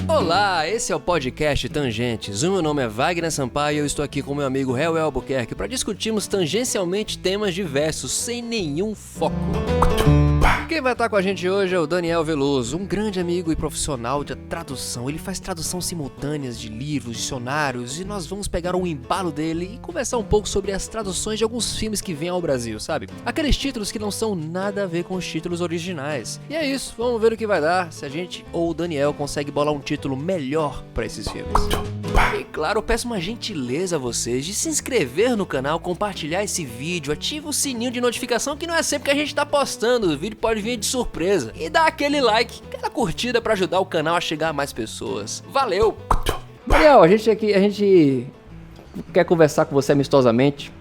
Olá, esse é o podcast Tangentes. O meu nome é Wagner Sampaio e eu estou aqui com meu amigo Hel Albuquerque para discutirmos tangencialmente temas diversos, sem nenhum foco. Quem vai estar com a gente hoje é o Daniel Veloso, um grande amigo e profissional de tradução. Ele faz tradução simultâneas de livros, dicionários, e nós vamos pegar um embalo dele e conversar um pouco sobre as traduções de alguns filmes que vêm ao Brasil, sabe? Aqueles títulos que não são nada a ver com os títulos originais. E é isso, vamos ver o que vai dar, se a gente ou o Daniel consegue bolar um título melhor para esses filmes. E claro, eu peço uma gentileza a vocês de se inscrever no canal, compartilhar esse vídeo, ativa o sininho de notificação que não é sempre que a gente tá postando, o vídeo pode vir de surpresa. E dá aquele like, aquela curtida pra ajudar o canal a chegar a mais pessoas. Valeu! Daniel, a gente quer conversar com você amistosamente.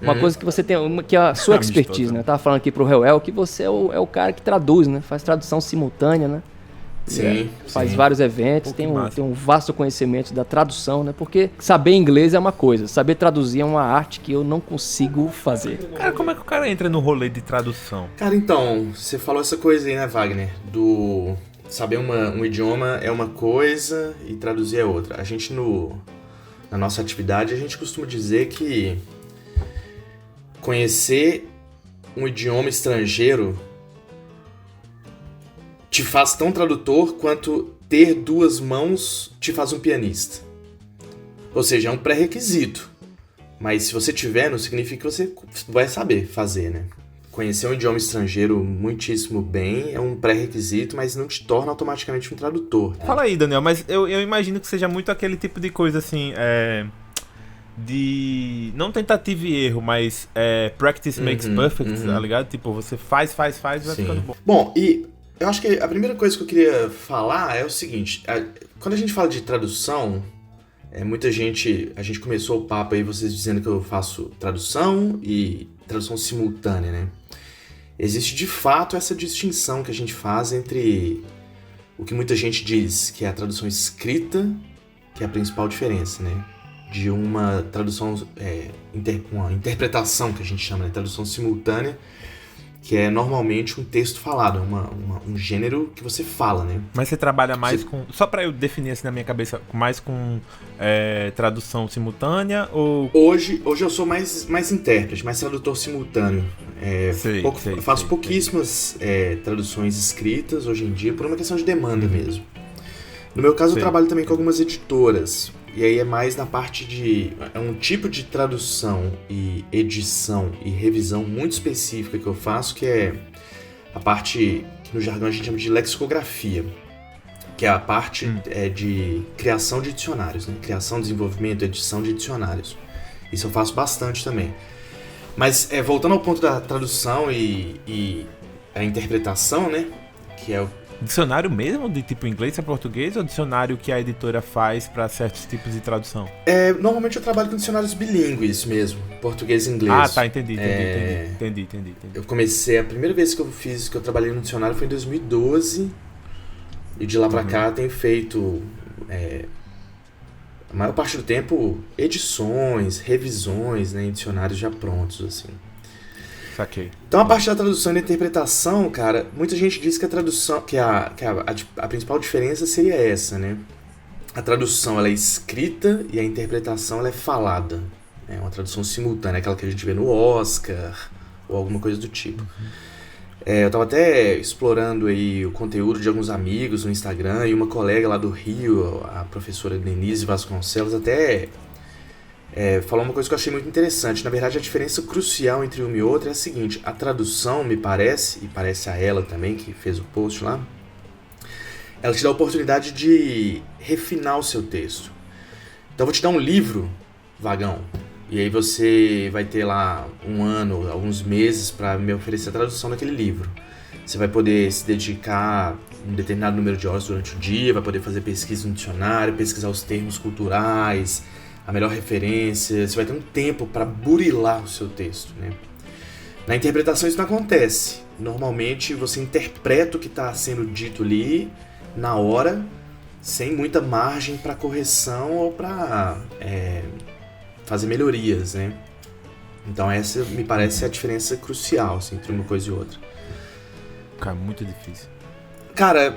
Uma coisa que você tem, que é a sua expertise, né? Eu tava falando aqui pro Hel que você é o cara que traduz, né? Faz tradução simultânea, né? Sim, faz vários eventos, tem um vasto conhecimento da tradução, né? Porque saber inglês é uma coisa, saber traduzir é uma arte que eu não consigo fazer. Cara, como é que o cara entra no rolê de tradução? Cara, então, você falou essa coisa aí, né, Wagner? Do saber um idioma é uma coisa e traduzir é outra. A gente, na nossa atividade, a gente costuma dizer que conhecer um idioma estrangeiro te faz tão tradutor quanto ter duas mãos te faz um pianista. Ou seja, é um pré-requisito. Mas se você tiver, não significa que você vai saber fazer, né? Conhecer um idioma estrangeiro muitíssimo bem é um pré-requisito, mas não te torna automaticamente um tradutor. Fala aí, Daniel, mas eu imagino que seja muito aquele tipo de coisa assim, de não tentativa e erro, mas practice makes perfect, tá ligado? Tipo, você faz, vai ficando bom. Bom, e eu acho que a primeira coisa que eu queria falar é o seguinte, quando a gente fala de tradução, muita gente, a gente começou o papo aí, vocês dizendo que eu faço tradução e tradução simultânea, né? Existe de fato essa distinção que a gente faz entre o que muita gente diz que é a tradução escrita, que é a principal diferença, né? De uma tradução, uma interpretação que a gente chama de tradução simultânea, que é normalmente um texto falado, um gênero que você fala, né? Mas você trabalha mais com... Só pra eu definir assim na minha cabeça, mais com tradução simultânea ou... Hoje eu sou mais intérprete, mais tradutor simultâneo. Faço pouquíssimas traduções escritas hoje em dia, por uma questão de demanda mesmo. No meu caso, eu trabalho também com algumas editoras. E aí é mais na parte de... É um tipo de tradução e edição e revisão muito específica que eu faço, que é a parte que no jargão a gente chama de lexicografia, que é a parte de criação de dicionários, né? Criação, desenvolvimento, edição de dicionários. Isso eu faço bastante também. Mas voltando ao ponto da tradução e a interpretação, né? Que é o dicionário mesmo, de tipo inglês a português, ou dicionário que a editora faz para certos tipos de tradução? Normalmente eu trabalho com dicionários bilíngues mesmo, português e inglês. Ah, tá, entendi. Eu comecei, a primeira vez que eu trabalhei no dicionário foi em 2012, e de lá pra cá tenho feito, a maior parte do tempo, edições, revisões, né, em dicionários já prontos, assim. Saquei. Então a parte da tradução e da interpretação, cara, muita gente diz que a tradução, que a principal diferença seria essa, né? A tradução ela é escrita e a interpretação ela é falada. É uma tradução simultânea, aquela que a gente vê no Oscar ou alguma coisa do tipo. Eu tava até explorando aí o conteúdo de alguns amigos no Instagram e uma colega lá do Rio, a professora Denise Vasconcelos, até falou uma coisa que eu achei muito interessante. Na verdade, a diferença crucial entre uma e outra é a seguinte: a tradução, me parece, e parece a ela também, que fez o post lá, ela te dá a oportunidade de refinar o seu texto. Então, eu vou te dar um livro, Vagão, e aí você vai ter lá um ano, alguns meses para me oferecer a tradução daquele livro. Você vai poder se dedicar a um determinado número de horas durante o dia, vai poder fazer pesquisa no dicionário, pesquisar os termos culturais, a melhor referência, você vai ter um tempo para burilar o seu texto, né? Na interpretação isso não acontece. Normalmente você interpreta o que está sendo dito ali na hora, sem muita margem para correção ou para fazer melhorias, né? Então essa me parece a diferença crucial assim, entre uma coisa e outra. Cara, muito difícil. Cara,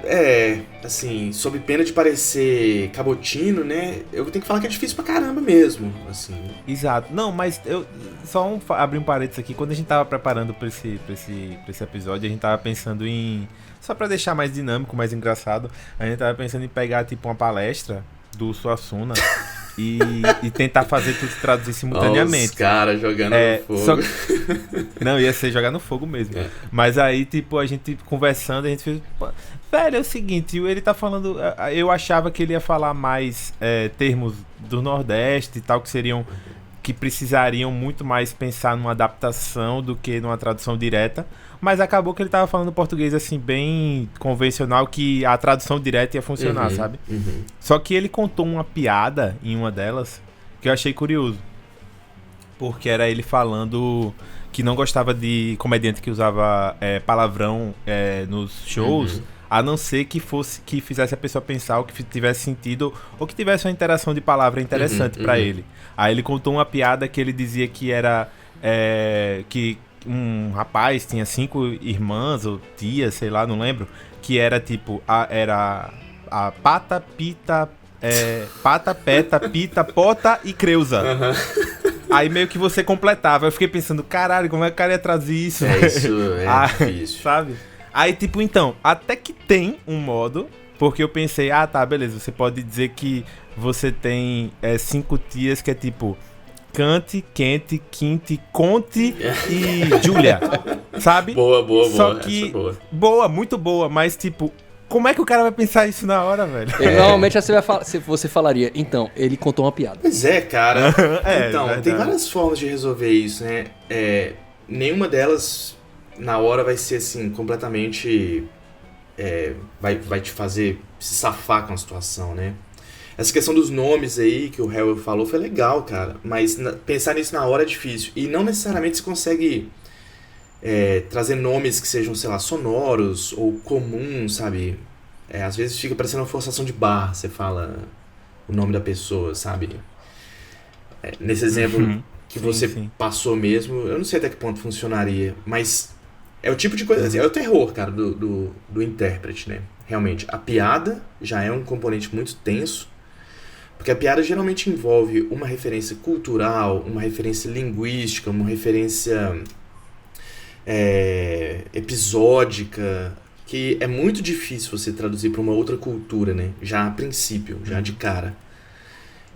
assim, sob pena de parecer cabotino, né? Eu tenho que falar que é difícil pra caramba mesmo, assim. Exato. Não, mas eu só abrir um parênteses aqui. Quando a gente tava preparando pra esse episódio, a gente tava pensando em... Só pra deixar mais dinâmico, mais engraçado, a gente tava pensando em pegar, tipo, uma palestra do Suassuna e tentar fazer tudo se traduzir simultaneamente. Os caras jogando no fogo. Não, ia ser jogar no fogo mesmo. Mas aí, tipo, a gente conversando, a gente fez... Velho, é o seguinte, ele tá falando... Eu achava que ele ia falar mais termos do Nordeste e tal, que precisariam muito mais pensar numa adaptação do que numa tradução direta. Mas acabou que ele tava falando português, assim, bem convencional, que a tradução direta ia funcionar, sabe? Só que ele contou uma piada em uma delas que eu achei curioso. Porque era ele falando que não gostava de comediante que usava palavrão nos shows, a não ser que fizesse a pessoa pensar, ou que tivesse sentido, ou que tivesse uma interação de palavra interessante pra ele. Aí ele contou uma piada que ele dizia que era... que um rapaz tinha 5 irmãs ou tias, sei lá, não lembro, que era tipo, era a pata, pita, pata, peta, pita, pota e creusa. Aí meio que você completava. Eu fiquei pensando, caralho, como é que o cara ia traduzir isso? Isso difícil. Sabe? Aí tipo, então, até que tem um modo, porque eu pensei, tá, beleza, você pode dizer que você tem 5 tias que é tipo... Cante, Quente, Quinte, Conte e Julia, sabe? Boa. Só que, boa, muito boa, mas tipo, como é que o cara vai pensar isso na hora, velho? Normalmente você falaria, então, ele contou uma piada. Pois é, cara. Então, verdade. tem várias formas de resolver isso, né? Nenhuma delas, na hora, vai ser assim, completamente... vai te fazer se safar com a situação, né? Essa questão dos nomes aí que o Hell falou foi legal, cara. Mas pensar nisso na hora é difícil. E não necessariamente se consegue trazer nomes que sejam, sei lá, sonoros ou comuns, sabe? Às vezes fica parecendo uma forçação de barra. Você fala o nome da pessoa, sabe? Nesse exemplo que você passou mesmo, eu não sei até que ponto funcionaria. Mas é o tipo de coisa... É o terror, cara, do intérprete, né? Realmente, a piada já é um componente muito tenso. Porque a piada geralmente envolve uma referência cultural, uma referência linguística, uma referência episódica, que é muito difícil você traduzir para uma outra cultura, né? Já a princípio, já de cara.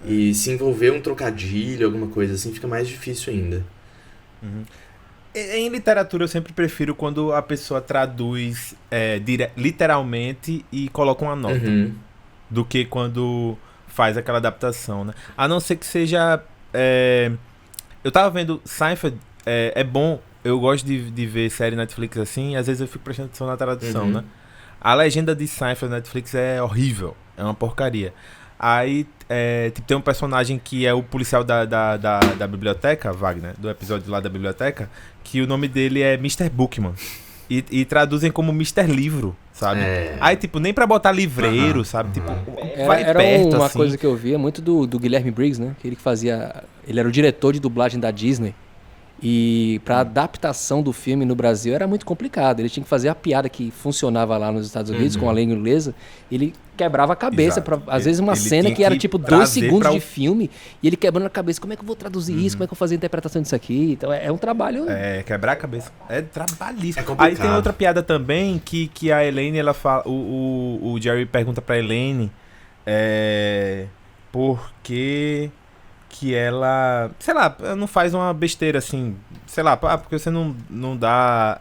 E se envolver um trocadilho, alguma coisa assim, fica mais difícil ainda. Em literatura eu sempre prefiro quando a pessoa traduz literalmente e coloca uma nota, do que quando... faz aquela adaptação, né? A não ser que seja... Eu tava vendo Seinfeld, é bom, eu gosto de ver série Netflix assim, e às vezes eu fico prestando atenção na tradução, né? A legenda de Seinfeld na Netflix é horrível, é uma porcaria. Aí tipo, tem um personagem que é o policial da biblioteca, Wagner, do episódio lá da biblioteca, que o nome dele é Mr. Bookman. E traduzem como Mr. Livro, sabe? Aí, tipo, nem pra botar livreiro, sabe? Tipo, vai era perto, uma assim. coisa que eu via muito do Guilherme Briggs, né? Que ele fazia... Ele era o diretor de dublagem da Disney. E pra adaptação do filme no Brasil era muito complicado. Ele tinha que fazer a piada que funcionava lá nos Estados Unidos com a língua inglesa. Ele quebrava a cabeça. Às vezes uma cena que era tipo 2 segundos de filme. E ele quebrando a cabeça. Como é que eu vou traduzir isso? Como é que eu vou fazer a interpretação disso aqui? Então é um trabalho... quebrar a cabeça. É trabalhíssimo. É complicado. Aí tem outra piada também que a Elaine, ela fala... O Jerry pergunta pra Elaine... por que ela, sei lá, não faz uma besteira assim, sei lá, porque você não dá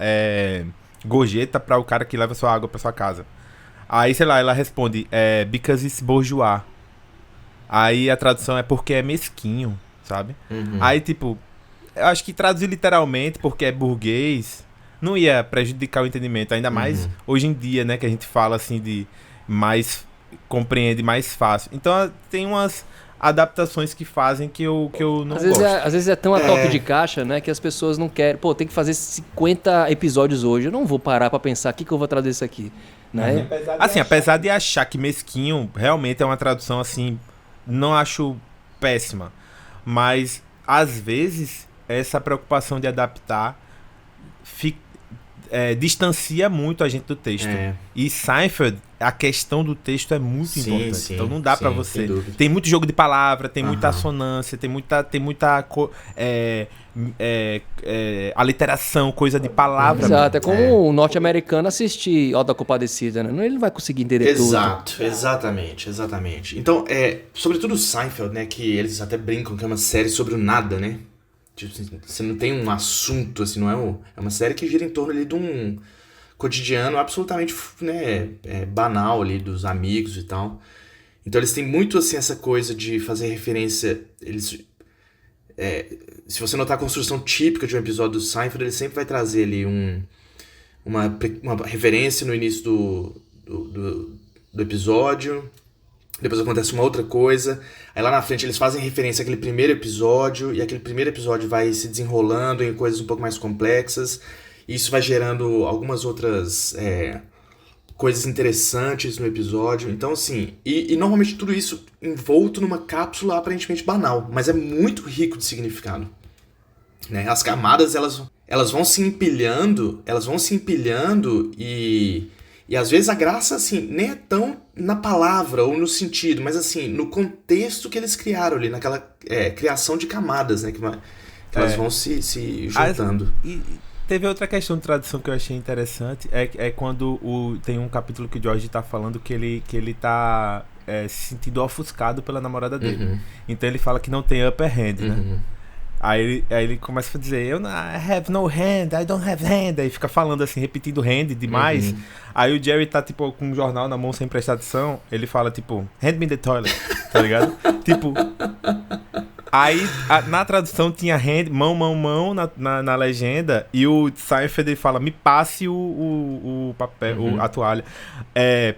gorjeta pra o cara que leva sua água pra sua casa. Aí, sei lá, ela responde, because it's bourgeois. Aí a tradução é porque é mesquinho, sabe? Aí, tipo, eu acho que traduzir literalmente porque é burguês não ia prejudicar o entendimento, ainda mais hoje em dia, né, que a gente fala assim de mais, compreende mais fácil. Então tem umas... adaptações que fazem que eu não Às gosto. vezes é tão a toque de caixa, né, que as pessoas não querem. Pô, tem que fazer 50 episódios hoje. Eu não vou parar pra pensar o que eu vou traduzir isso aqui, né? Assim, apesar de achar que Mesquinho realmente é uma tradução assim, não acho péssima. Mas, às vezes, essa preocupação de adaptar distancia muito a gente do texto. E Seinfeld, a questão do texto é muito importante. Sim, então não dá pra você. Tem muito jogo de palavra, tem muita assonância, tem muita aliteração, coisa de palavra. Exato, é como um norte-americano assistir Auto da Compadecida, né? Ele não vai conseguir entender tudo. Exatamente. Então, sobretudo o Seinfeld, né, que eles até brincam que é uma série sobre o nada, né? Tipo, você não tem um assunto, assim, não é uma série que gira em torno ali de um cotidiano absolutamente, né, banal ali dos amigos e tal. Então eles têm muito, assim, essa coisa de fazer referência. Se você notar a construção típica de um episódio do Seinfeld, ele sempre vai trazer ali uma referência no início do episódio. Depois acontece uma outra coisa. Aí lá na frente eles fazem referência àquele primeiro episódio. E aquele primeiro episódio vai se desenrolando em coisas um pouco mais complexas. E isso vai gerando algumas outras coisas interessantes no episódio. Então, assim... E normalmente tudo isso envolto numa cápsula aparentemente banal. Mas é muito rico de significado. Né? As camadas, elas vão se empilhando. E às vezes a graça, assim, nem é tão na palavra ou no sentido, mas assim, no contexto que eles criaram ali, naquela criação de camadas, né? Que elas vão se juntando. E teve outra questão de tradução que eu achei interessante, é quando tem um capítulo que o George tá falando que ele tá se sentindo ofuscado pela namorada dele. Então ele fala que não tem upper hand, né? Aí ele começa a dizer, I have no hand, I don't have hand. Aí fica falando assim, repetindo hand demais. Aí o Jerry tá, tipo, com um jornal na mão sem prestar atenção. Ele fala, tipo, hand me the toilet, tá ligado? Tipo... Aí, na tradução tinha hand, mão na legenda. E o Seinfeld fala, me passe o papel, a toalha.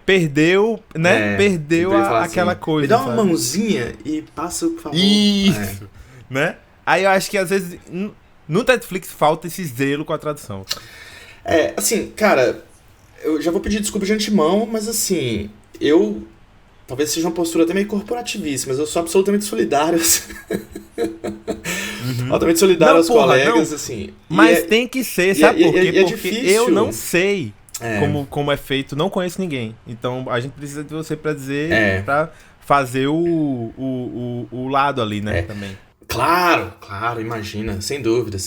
Perdeu, né? Perdeu aquela assim, coisa, me dá uma sabe? mãozinha e passa, por favor. Isso, né? Aí eu acho que às vezes no Netflix falta esse zelo com a tradução. Assim, cara, eu já vou pedir desculpa de antemão, mas assim, talvez seja uma postura até meio corporativista, mas eu sou absolutamente solidário. Altamente solidário aos colegas, assim. Mas tem que ser, sabe por quê? Porque difícil. eu não sei como é feito, não conheço ninguém. Então a gente precisa de você pra dizer, pra fazer o lado ali, né, também. Claro, imagina, sem dúvida.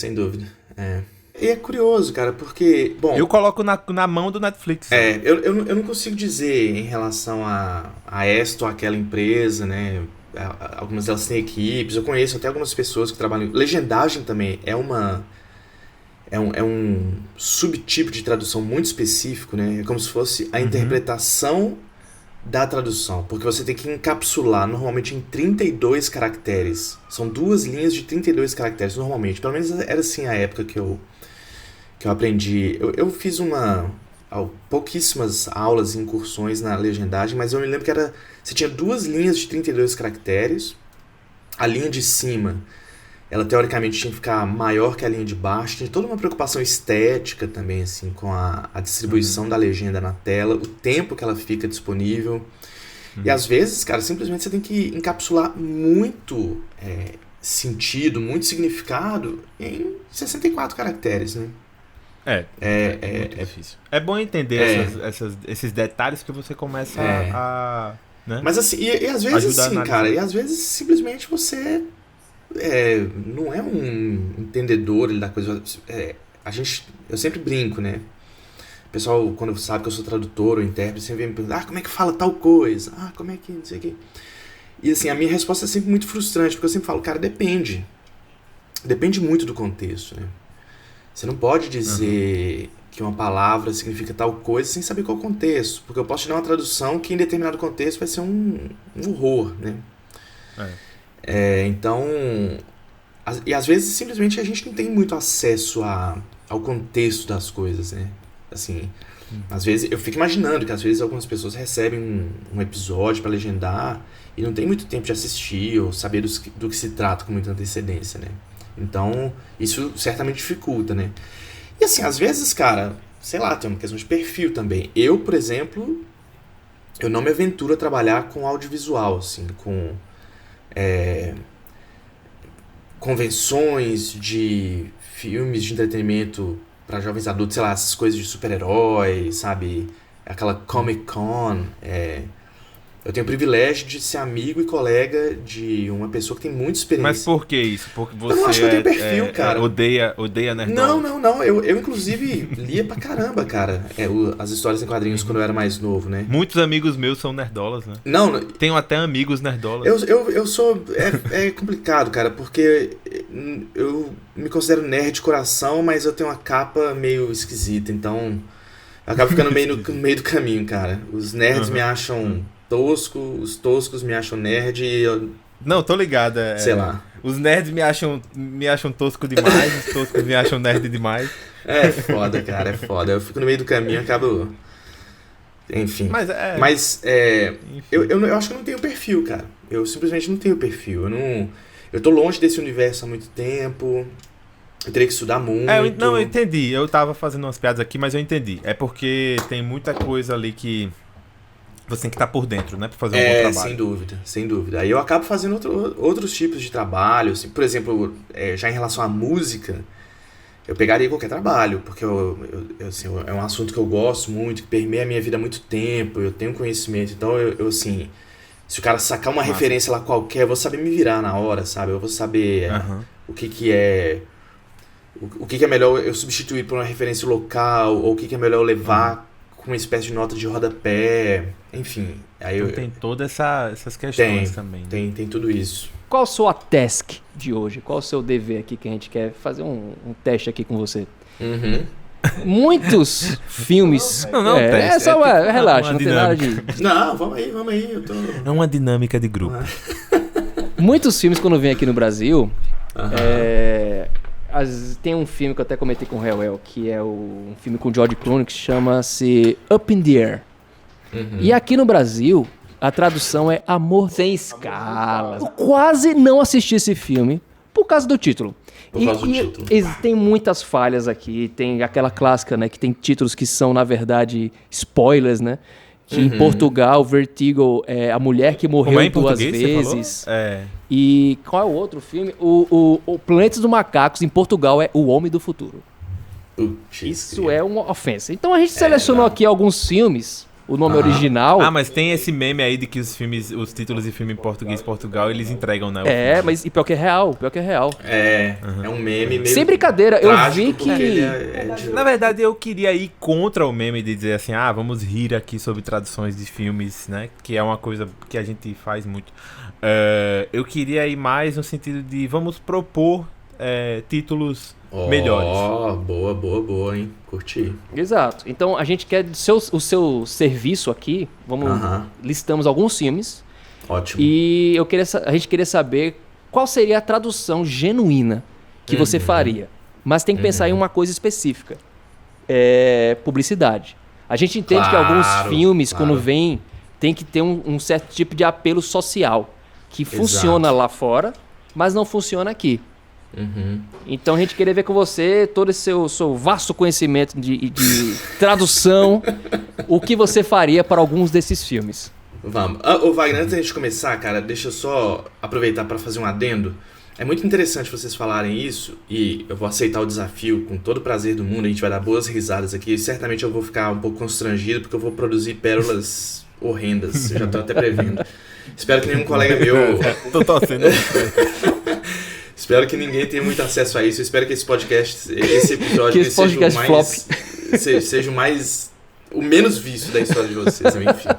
E é curioso, cara, porque, bom... Eu coloco na mão do Netflix. Eu não consigo dizer em relação a esta ou aquela empresa, né? Algumas delas têm equipes, eu conheço até algumas pessoas que trabalham... Legendagem também é um subtipo de tradução muito específico, né? É como se fosse a interpretação da tradução, porque você tem que encapsular normalmente em 32 caracteres. São 2 linhas de 32 caracteres, normalmente. Pelo menos era assim a época que eu aprendi. Eu fiz pouquíssimas aulas e incursões na legendagem, mas eu me lembro que você tinha 2 linhas de 32 caracteres. A linha de cima, ela teoricamente tinha que ficar maior que a linha de baixo. Tinha toda uma preocupação estética também, assim, com a distribuição da legenda na tela, o tempo que ela fica disponível. E às vezes, cara, simplesmente você tem que encapsular muito sentido, muito significado em 64 caracteres, né? É difícil. É bom entender esses detalhes que você começa a né? Mas assim, e às vezes sim, cara, e às vezes simplesmente você não é um entendedor da coisa. Eu sempre brinco, né? O pessoal, quando sabe que eu sou tradutor ou intérprete, sempre vem me perguntar, como é que fala tal coisa? Como é que, não sei o quê. E assim, a minha resposta é sempre muito frustrante, porque eu sempre falo, cara, depende. Depende muito do contexto, né? Você não pode dizer que uma palavra significa tal coisa sem saber qual é o contexto. Porque eu posso te dar uma tradução que em determinado contexto vai ser um horror, né? Então... E às vezes simplesmente a gente não tem muito acesso ao contexto das coisas, né? Assim, Às vezes, eu fico imaginando que às vezes algumas pessoas recebem um episódio pra legendar e não tem muito tempo de assistir ou saber do que se trata com muita antecedência, né? Então, isso certamente dificulta, né? E assim, às vezes, cara, sei lá, tem uma questão de perfil também. Eu, por exemplo, eu não me aventuro a trabalhar com audiovisual, assim, com convenções de filmes de entretenimento para jovens adultos, sei lá, essas coisas de super-herói, sabe? Aquela Comic Con. Eu tenho o privilégio de ser amigo e colega de uma pessoa que tem muita experiência. Mas por que isso? Porque você eu não acho que eu tenho perfil, cara. Odeia nerdola? Não. Eu inclusive lia pra caramba, cara. As histórias em quadrinhos quando eu era mais novo, né? Muitos amigos meus são nerdolas, né? Não. Tenho até amigos nerdolas. Eu sou... É complicado, cara, porque eu me considero nerd de coração, mas eu tenho uma capa meio esquisita, então... Eu acabo ficando no meio do caminho, cara. Os nerds me acham... tosco, os toscos me acham nerd e eu... Não, tô ligado. Sei lá. Os nerds me acham tosco demais, os toscos me acham nerd demais. É foda, cara, é foda. Eu fico no meio do caminho e acabo... Enfim. Mas eu acho que eu não tenho perfil, cara. Eu simplesmente não tenho perfil. Eu tô longe desse universo há muito tempo. Eu teria que estudar muito. Eu entendi. Eu tava fazendo umas piadas aqui, mas eu entendi. É porque tem muita coisa ali que... Você tem que estar por dentro, né? Pra fazer um bom trabalho. Sem dúvida. Aí eu acabo fazendo outros tipos de trabalho. Assim, por exemplo, já em relação à música, eu pegaria qualquer trabalho, porque assim, é um assunto que eu gosto muito, que permeia a minha vida há muito tempo, eu tenho conhecimento. Então, eu assim, se o cara sacar uma referência lá qualquer, eu vou saber me virar na hora, sabe? Eu vou saber o que é... O que é melhor eu substituir por uma referência local, ou o que é melhor eu levar com uma espécie de nota de rodapé, enfim. Aí então tem todas essas questões também. Tem tudo isso. Qual a sua task de hoje? Qual o seu dever aqui que a gente quer fazer um teste aqui com você? Muitos filmes... Não, teste. Relaxa, não tem nada de... Não, vamos aí. Eu tô... É uma dinâmica de grupo. Muitos filmes, quando vêm aqui no Brasil... tem um filme que eu até comentei com o Hellwell, que é um filme com o George Clooney, que chama-se Up in the Air. E aqui no Brasil, a tradução é Amor Sem Escalas. Eu quase não assisti esse filme por causa do título. Tem muitas falhas aqui, tem aquela clássica, né, que tem títulos que são, na verdade, spoilers, né? Que em Portugal, Vertigo é a mulher que morreu duas vezes. E qual é o outro filme? O Planetas dos Macacos, em Portugal, é O Homem do Futuro. Isso é uma ofensa. Então a gente selecionou aqui alguns filmes, o nome original. Mas tem esse meme aí de que os títulos de filme em português Portugal, eles entregam, né? Mas pior que é real, É um meme meio... Sem brincadeira, eu vi que... Na verdade, eu queria ir contra o meme de dizer assim, vamos rir aqui sobre traduções de filmes, né? Que é uma coisa que a gente faz muito. Eu queria ir mais no sentido de vamos propor títulos melhores. Boa, hein? Curti. Exato. Então a gente quer o seu serviço aqui. Listamos alguns filmes. Ótimo. E a gente queria saber qual seria a tradução genuína que você faria. Mas tem que pensar em uma coisa específica. Publicidade. A gente entende que alguns filmes, quando vêm, tem que ter um certo tipo de apelo social. Que funciona lá fora, mas não funciona aqui. Então a gente queria ver com você todo esse seu vasto conhecimento de tradução, o que você faria para alguns desses filmes. Vamos. Wagner, antes da gente começar, cara, deixa eu só aproveitar para fazer um adendo. É muito interessante vocês falarem isso e eu vou aceitar o desafio com todo o prazer do mundo. A gente vai dar boas risadas aqui e certamente eu vou ficar um pouco constrangido porque eu vou produzir pérolas horrendas. Eu já tô até prevendo. Espero que nenhum colega meu... Tô torcendo. Espero que ninguém tenha muito acesso a isso. Eu espero que esse episódio seja o menos visto da história de vocês, enfim.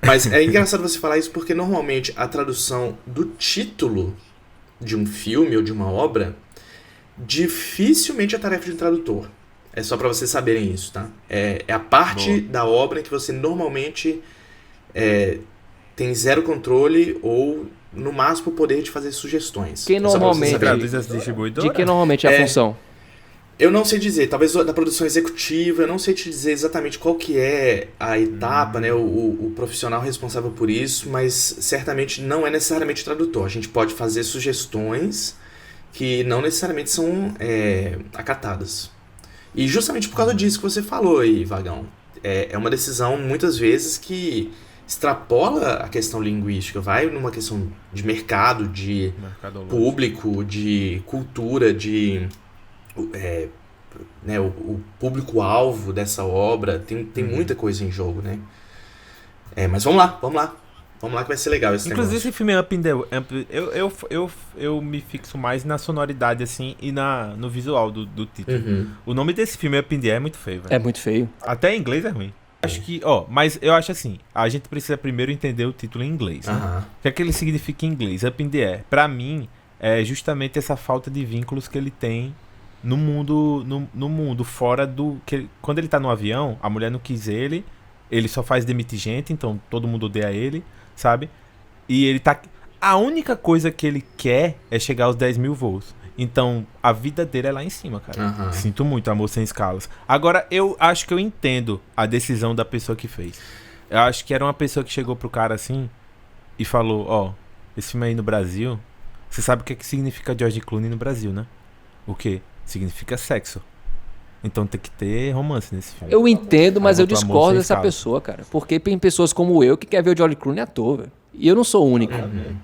Mas é engraçado você falar isso porque normalmente a tradução do título de um filme ou de uma obra dificilmente é tarefa de um tradutor. É só pra vocês saberem isso, tá? É a parte da obra em que você normalmente tem zero controle ou no máximo o poder de fazer sugestões. Quem normalmente traduz as distribuidoras? De que normalmente é a função? Eu não sei dizer, talvez da produção executiva, eu não sei te dizer exatamente qual que é a etapa, né, o profissional responsável por isso, mas certamente não é necessariamente tradutor. A gente pode fazer sugestões que não necessariamente são acatadas. E justamente por causa disso que você falou aí, Vagão, é uma decisão muitas vezes que extrapola a questão linguística, vai numa questão de mercado, de público, de cultura, de... né, o público-alvo dessa obra, tem muita coisa em jogo, né? Mas vamos lá que vai ser legal esse Inclusive negócio. esse filme Up in the... Eu me fixo mais na sonoridade, assim, e no visual do título. O nome desse filme Up in the Air é muito feio, velho. É muito feio. Até em inglês é ruim. Acho que, mas eu acho assim, a gente precisa primeiro entender o título em inglês, né? O que é que ele significa em inglês? Up in the Air. Pra mim, é justamente essa falta de vínculos que ele tem no mundo fora do... Quando ele tá no avião, a mulher não quis ele só faz demitir gente, então todo mundo odeia ele, sabe? E ele tá... A única coisa que ele quer é chegar aos 10 mil voos. Então, a vida dele é lá em cima, cara. Sinto muito, Amor Sem Escalas. Agora, eu acho que eu entendo a decisão da pessoa que fez. Eu acho que era uma pessoa que chegou pro cara assim e falou, esse filme aí no Brasil, você sabe o que significa George Clooney no Brasil, né? O quê? Significa sexo. Então tem que ter romance nesse filme. Eu entendo, mas eu botou Amor discordo Sem dessa Escalas. pessoa, cara. Porque tem pessoas como eu que quer ver o George Clooney ator, velho. E eu não sou o único.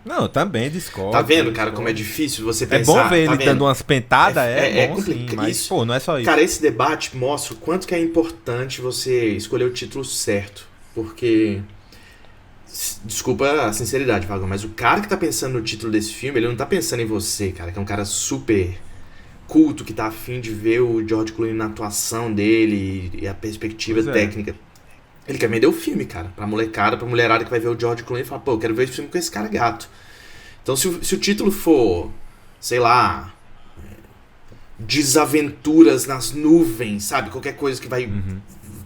Não, também discordo. Tá vendo, cara, como é difícil você É pensar? bom ver ele vendo? dando umas pentadas, é bom sim, complicado. mas Isso. pô, não é só isso. Cara, esse debate mostra o quanto que é importante você escolher o título certo. Porque... Desculpa a sinceridade, Vagão, mas o cara que tá pensando no título desse filme, ele não tá pensando em você, cara, que é um cara super culto, que tá afim de ver o George Clooney na atuação dele e a perspectiva técnica. Ele quer vender o filme, cara, pra molecada, pra mulherada que vai ver o George Clooney e fala, pô, eu quero ver esse filme com esse cara gato. Então se o título for, sei lá, Desaventuras nas Nuvens, sabe? Qualquer coisa que vai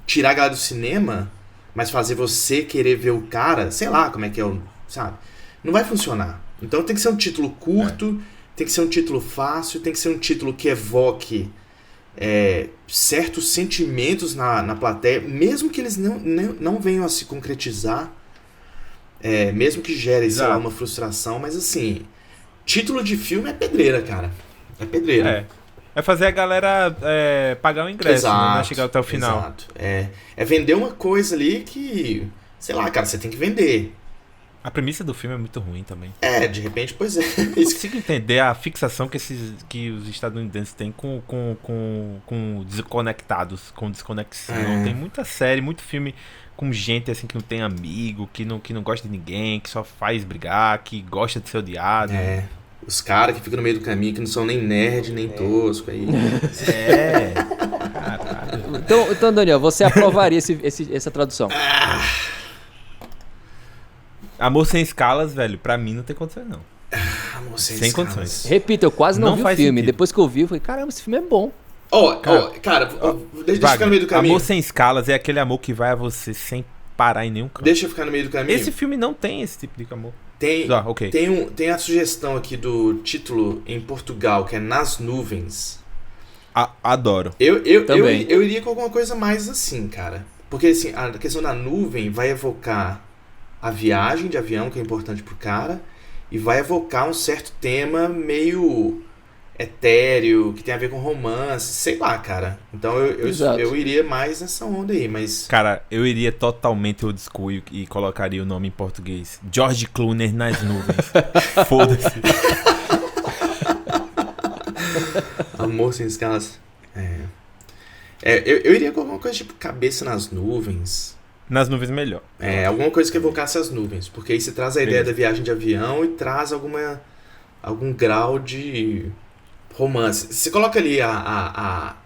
tirar a galera do cinema, mas fazer você querer ver o cara, sei lá como é que é, sabe? Não vai funcionar. Então tem que ser um título curto, tem que ser um título fácil, tem que ser um título que evoque certos sentimentos na plateia, mesmo que eles não venham a se concretizar, mesmo que gere, sei lá, uma frustração, mas assim, título de filme é pedreira, cara. É pedreira. É fazer a galera pagar o ingresso, Exato, né? Chegar até o final. Exato. É vender uma coisa ali que, sei lá, cara, você tem que vender. A premissa do filme é muito ruim também. De repente, pois é. Eu consigo entender a fixação que os estadunidenses têm com desconectados, com desconexão. Tem muita série, muito filme com gente assim que não tem amigo, que não gosta de ninguém, que só faz brigar, que gosta de ser odiado. Os caras que ficam no meio do caminho, que não são nem nerd, nem tosco aí. Caralho. Então, Daniel, você aprovaria essa tradução? Amor Sem Escalas, velho, pra mim não tem condições, não. Amor Sem Sem Escalas. condições. Repito, eu quase não vi o faz filme. sentido. Depois que eu vi, eu falei, caramba, esse filme é bom. Cara, deixa eu ficar no meio do caminho. Amor Sem Escalas é aquele amor que vai a você sem parar em nenhum canto. Deixa eu ficar no meio do caminho. Esse filme não tem esse tipo de amor. Ok. Tem a sugestão aqui do título em Portugal, que é Nas Nuvens. Adoro. Também. Eu iria com alguma coisa mais assim, cara. Porque assim, a questão da nuvem vai evocar a viagem de avião, que é importante pro cara, e vai evocar um certo tema meio etéreo, que tem a ver com romance, sei lá, cara. Então eu iria mais nessa onda aí, mas... Cara, eu iria totalmente old school e colocaria o nome em português. George Clooney nas nuvens. Foda-se. Amor Sem Escalas. Eu iria com alguma coisa tipo Cabeça nas Nuvens. Nas nuvens melhor. Alguma coisa que evocasse as nuvens. Porque aí você traz a ideia da viagem de avião e traz algum grau de romance. Você coloca ali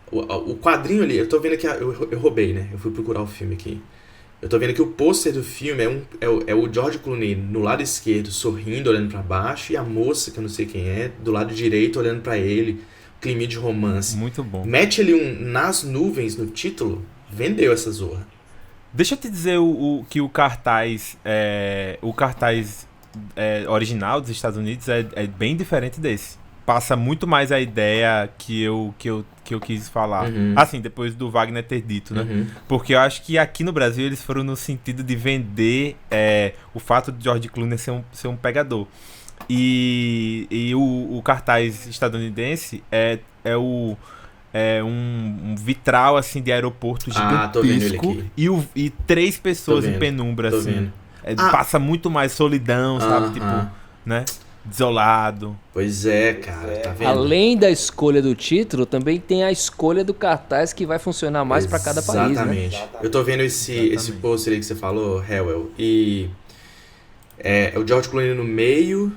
o quadrinho ali. Eu tô vendo aqui, eu roubei, né? Eu fui procurar o filme aqui. Eu tô vendo que o pôster do filme é o George Clooney no lado esquerdo, sorrindo, olhando pra baixo, e a moça, que eu não sei quem é, do lado direito, olhando pra ele. Clima de romance. Muito bom. Mete ali Nas Nuvens no título, vendeu essa zorra. Deixa eu te dizer que o cartaz original dos Estados Unidos é bem diferente desse. passa muito mais a ideia que eu quis falar. Assim, depois do Wagner ter dito, né? Porque eu acho que aqui no Brasil eles foram no sentido de vender o fato de George Clooney ser um pegador. E o cartaz estadunidense é um vitral assim de aeroporto tô vendo ele gigantesco aqui. e 3 pessoas em penumbra, Tô assim. vendo. Passa muito mais solidão, sabe? Tipo, né? Desolado. Pois é, cara, tá vendo? Além da escolha do título, também tem a escolha do cartaz que vai funcionar mais pra cada país, né? Exatamente. Eu tô vendo esse pôster aí que você falou, Hellwell, e é o George Clooney no meio.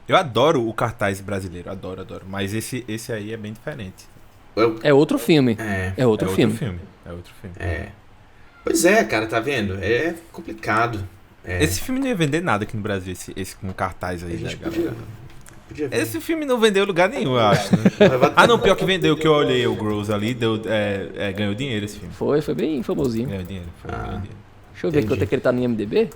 Eu adoro o cartaz brasileiro, adoro. Mas esse aí é bem diferente. É outro filme. É outro filme. É outro filme. Pois é, cara, tá vendo? É complicado. Esse filme não ia vender nada aqui no Brasil, esse com cartaz aí, né, galera? Podia ver. Esse filme não vendeu em lugar nenhum, eu acho, né? Não, pior que vendeu, que eu olhei o Gross ali, ganhou dinheiro esse filme. Foi bem famosinho. Ganhou dinheiro. Deixa eu ver quanto é que ele tá no IMDb.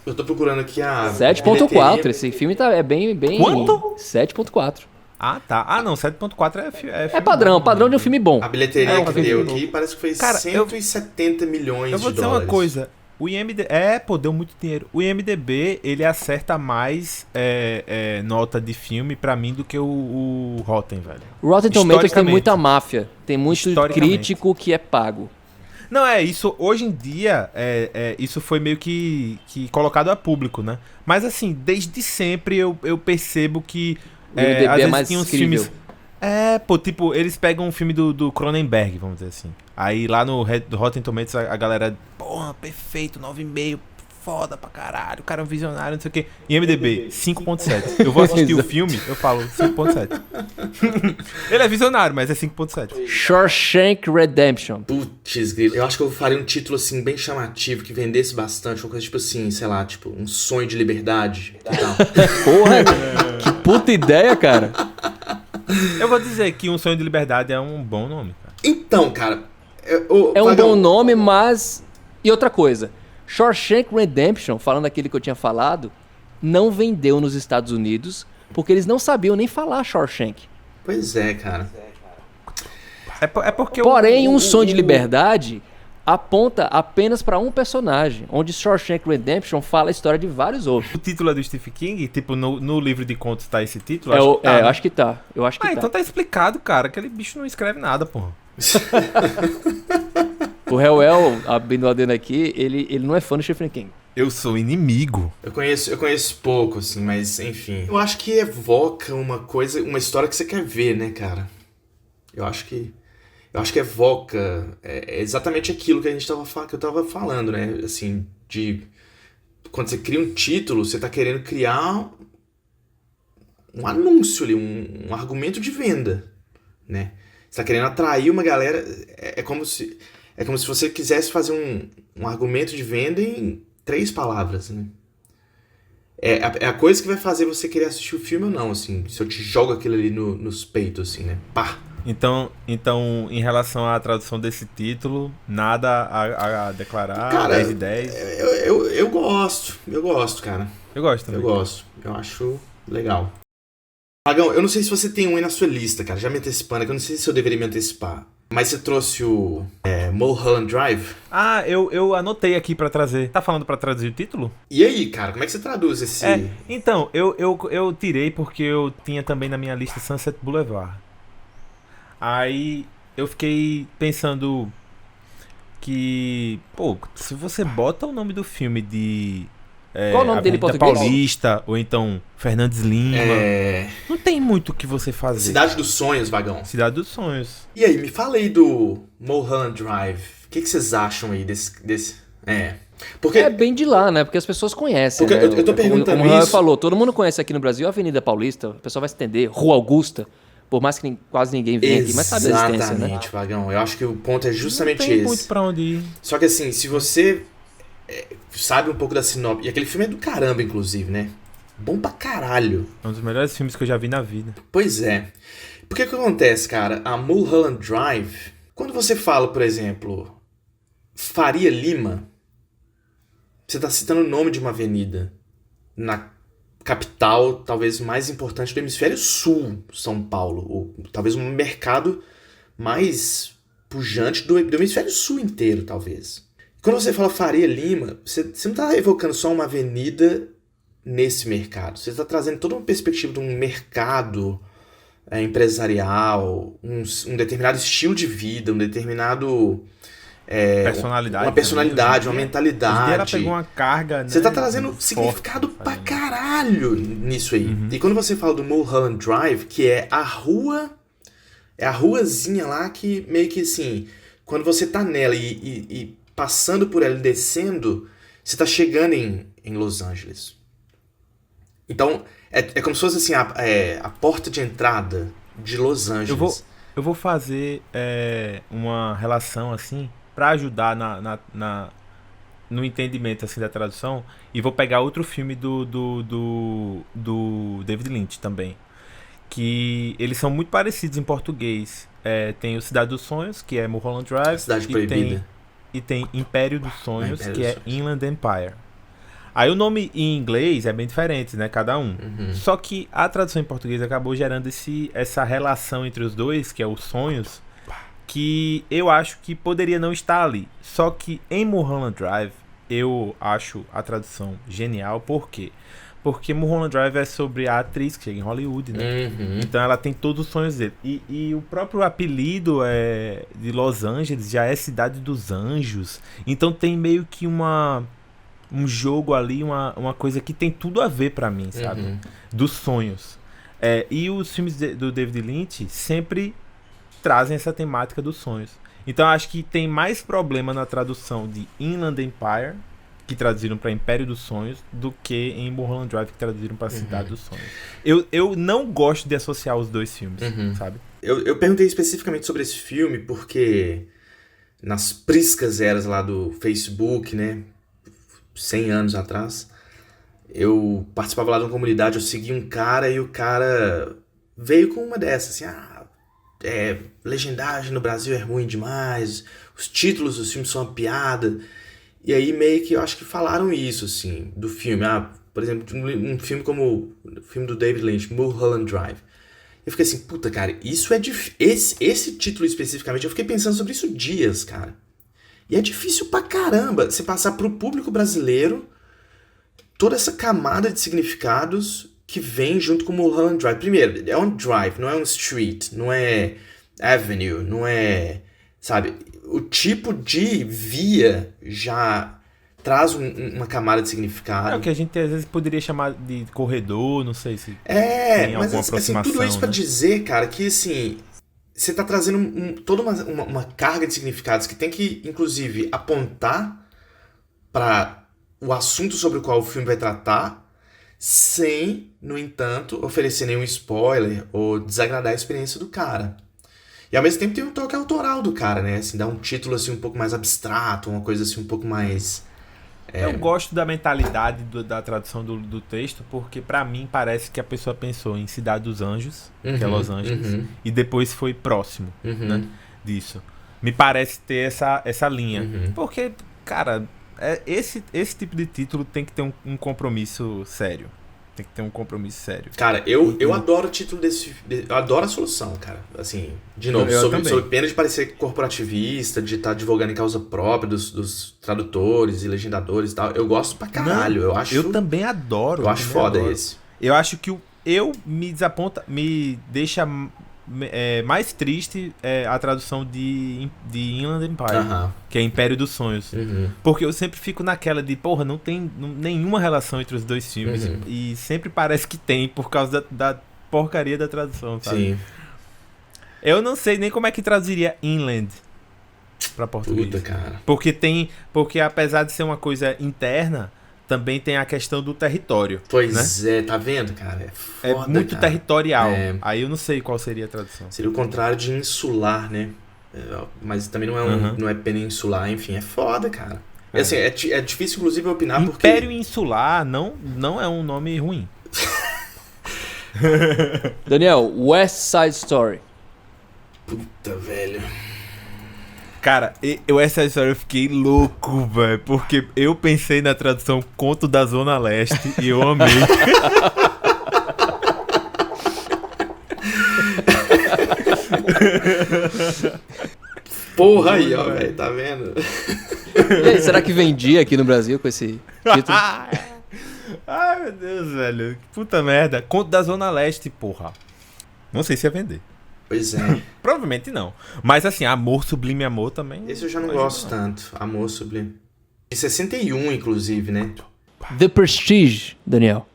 Eu tô procurando aqui a 7.4, esse filme é bem... Quanto? 7.4. Ah, tá. Não, 7.4 é filme É padrão de um filme bom. A bilheteria que deu filme aqui parece que foi Cara, 170 milhões de dólares. Eu vou dizer uma coisa. O IMDb... deu muito dinheiro. O IMDb, ele acerta mais nota de filme pra mim do que o Rotten, velho. O Rotten Tomatoes tem Historicamente. muita máfia. Tem muito Historicamente. crítico que é pago. Não, isso hoje em dia, isso foi meio que colocado a público, né? Mas assim, desde sempre eu percebo que O IMDb às é vezes mais tinha uns crível. filmes... tipo, eles pegam um filme do Cronenberg, vamos dizer assim. Aí lá no Rotten Tomatoes a galera, porra, perfeito, 9,5, foda pra caralho, o cara é um visionário, não sei o quê. IMDb, 5.7. Eu vou assistir o filme, eu falo 5.7. Ele é visionário, mas é 5.7. Shawshank Redemption. Putz, grilo. Eu acho que eu faria um título assim bem chamativo, que vendesse bastante, uma coisa tipo assim, sei lá, tipo, um sonho de liberdade e tal. Porra, que puta ideia, cara. Eu vou dizer que Um Sonho de Liberdade é um bom nome, cara. Então, cara, É um bom nome, mas... E outra coisa, Shawshank Redemption, falando daquele que eu tinha falado, não vendeu nos Estados Unidos, porque eles não sabiam nem falar Shawshank. Pois é, cara. É porque Porém, Um Sonho de Liberdade aponta apenas para um personagem, onde Shawshank Redemption fala a história de vários outros. o título é do Stephen King, tipo, no livro de contos tá esse título? Eu né? acho que tá. Então tá explicado, cara. Aquele bicho não escreve nada, porra. O Hellwell, abrindo o adendo aqui, ele não é fã do Stephen King. Eu sou inimigo. Eu conheço pouco, assim, mas enfim. Eu acho que evoca uma história que você quer ver, né, cara? Eu acho que evoca exatamente aquilo que que eu tava falando, né? Assim, quando você cria um título, você tá querendo criar um anúncio ali, um argumento de venda, né? Você tá querendo atrair uma galera. É como se você quisesse fazer um argumento de venda em 3 palavras, né? É a coisa que vai fazer você querer assistir o filme ou não, assim. Se eu te jogo aquilo ali nos peitos, assim, né? Pá! Então, em relação à tradução desse título, nada a declarar, Cara, 10 de 10. Eu gosto, cara. Eu gosto também. Eu gosto. Eu acho legal. Magão, eu não sei se você tem um aí na sua lista, cara. Já me antecipando aqui, eu não sei se eu deveria me antecipar. Mas você trouxe o Mulholland Drive? Eu anotei aqui pra trazer. Tá falando pra traduzir o título? E aí, cara, como é que você traduz esse... Então, eu tirei porque eu tinha também na minha lista Sunset Boulevard. Aí eu fiquei pensando que, pô, se você bota o nome do filme de qual o nome dele em português? Paulista, ou então Fernandes Lima, não tem muito o que você fazer. Cidade dos Sonhos, Vagão. Cidade dos Sonhos. E aí, me fala aí do Mulholland Drive. O que vocês acham aí desse... Porque... É bem de lá, né? Porque as pessoas conhecem, Porque né? eu tô perguntando como o Raul isso... falou, todo mundo conhece aqui no Brasil a Avenida Paulista, o pessoal vai se entender, Rua Augusta, por mais que quase ninguém venha aqui, mas sabe a existência, né? Exatamente, Vagão. Eu acho que o ponto é justamente Não tem esse. muito pra onde ir. Só que assim, se você sabe um pouco da sinopse... E aquele filme é do caramba, inclusive, né? Bom pra caralho. É um dos melhores filmes que eu já vi na vida. Pois é. Porque o que acontece, cara? A Mulholland Drive... Quando você fala, por exemplo, Faria Lima, você tá citando o nome de uma avenida na capital talvez mais importante do hemisfério sul, São Paulo. Ou talvez um mercado mais pujante do hemisfério sul inteiro, talvez. Quando você fala Faria Lima, você não está evocando só uma avenida nesse mercado. Você está trazendo toda uma perspectiva de um mercado empresarial, um determinado estilo de vida, um determinado... personalidade. Uma personalidade, uma mentalidade. Ela pegou uma carga, né? Você tá trazendo significado pra caralho nisso aí. E quando você fala do Mulholland Drive, que é a rua... É a ruazinha lá que meio que assim... Quando você tá nela e passando por ela e descendo, você tá chegando em Los Angeles. Então, é como se fosse assim, a porta de entrada de Los Angeles. Eu vou fazer uma relação assim, pra ajudar no entendimento assim, da tradução, e vou pegar outro filme do David Lynch também, que eles são muito parecidos em português. Tem o Cidade dos Sonhos, que é Mulholland Drive, Cidade Proibida. E tem Império dos Sonhos, Império que dos é Sonhos. Inland Empire. Aí o nome em inglês é bem diferente, né? Cada um. Só que a tradução em português acabou gerando essa relação entre os dois, que é os sonhos, que eu acho que poderia não estar ali. Só que em Mulholland Drive, eu acho a tradução genial. Por quê? Porque Mulholland Drive é sobre a atriz que chega em Hollywood, né? Então ela tem todos os sonhos dele. E o próprio apelido de Los Angeles já é Cidade dos Anjos. Então tem meio que um jogo ali, uma coisa que tem tudo a ver pra mim, sabe? Dos sonhos. E os filmes do David Lynch sempre trazem essa temática dos sonhos. Então eu acho que tem mais problema na tradução de Inland Empire, que traduziram pra Império dos Sonhos, do que em Mulholland Drive, que traduziram pra Cidade dos Sonhos. Eu não gosto de associar os dois filmes, sabe? Eu perguntei especificamente sobre esse filme porque nas priscas eras lá do Facebook, né? 100 anos atrás, eu participava lá de uma comunidade, eu segui um cara e o cara veio com uma dessas, assim, legendagem no Brasil é ruim demais, os títulos dos filmes são uma piada, e aí meio que eu acho que falaram isso, assim, do filme, por exemplo, um filme como o filme do David Lynch, Mulholland Drive. Eu fiquei assim, puta, cara, isso é difícil, esse título especificamente, eu fiquei pensando sobre isso dias, cara. E é difícil pra caramba você passar pro público brasileiro toda essa camada de significados que vem junto com o Mulholland Drive. Primeiro, é um drive, não é um street, não é avenue, não é... Sabe? O tipo de via já traz uma camada de significado. É o que a gente às vezes poderia chamar de corredor, não sei se tem alguma assim, aproximação. Tudo isso pra né? dizer, cara, que assim... Você tá trazendo toda uma carga de significados que tem que, inclusive, apontar para o assunto sobre o qual o filme vai tratar, sem, no entanto, oferecer nenhum spoiler ou desagradar a experiência do cara. E ao mesmo tempo tem um toque autoral do cara, né? Assim, dá um título assim, um pouco mais abstrato, uma coisa assim um pouco mais... Eu gosto da mentalidade da tradução do texto, porque pra mim parece que a pessoa pensou em Cidade dos Anjos, que é Los Angeles, e depois foi próximo né, disso. Me parece ter essa linha. Porque, cara, esse tipo de título tem que ter um compromisso sério. Tem que ter um compromisso sério. Cara, eu adoro o título eu adoro a solução, cara. Assim, de novo, sob pena de parecer corporativista, de estar advogando em causa própria dos tradutores e legendadores e tal. Eu gosto pra caralho. Não, eu também adoro. Eu acho foda esse. Eu acho que me deixa mais triste a tradução de Inland Empire, que é Império dos Sonhos. Porque eu sempre fico naquela de, porra, não tem nenhuma relação entre os dois filmes e sempre parece que tem por causa da porcaria da tradução, sabe? Sim. Eu não sei nem como é que traduziria Inland pra português. Puta, cara. Porque apesar de ser uma coisa interna, também tem a questão do território. Pois né? tá vendo, cara? É foda, é muito cara. territorial. Aí eu não sei qual seria a tradução. Seria o contrário de insular, né? Mas também não é, não é peninsular, enfim, é foda, cara. Assim, é difícil, inclusive, opinar porque... Império Insular não é um nome ruim. Daniel, West Side Story. Puta, velho. Cara, essa história eu fiquei louco, velho. Porque eu pensei na tradução Conto da Zona Leste e eu amei. Porra aí, ó, velho, tá vendo? E aí, será que vendia aqui no Brasil com esse título? Ai, meu Deus, velho. Que puta merda. Conto da Zona Leste, porra. Não sei se ia vender. Pois é. Provavelmente não. Mas assim, Amor Sublime Amor também. Esse eu já não gosto tanto. Amor Sublime. De 61, inclusive, né? The Prestige, Daniel.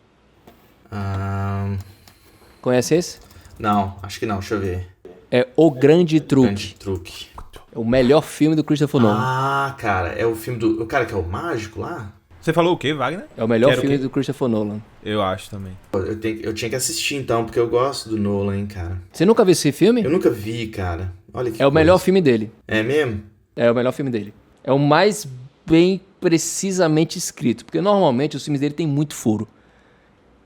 Conhece esse? Não, acho que não, deixa eu ver. É O Grande Truque. Grande Truque. É o melhor filme do Christopher Nolan. Ah, cara, é o filme do... O cara que é o mágico lá? Você falou o quê, Wagner? É o melhor Quero filme o quê? do Christopher Nolan. Eu acho também. Eu tinha que assistir então, porque eu gosto do Nolan, hein, cara. Você nunca viu esse filme? Eu nunca vi, cara. Olha que É o melhor coisa. filme dele. É mesmo? É o melhor filme dele. É o mais bem precisamente escrito. Porque normalmente os filmes dele têm muito furo.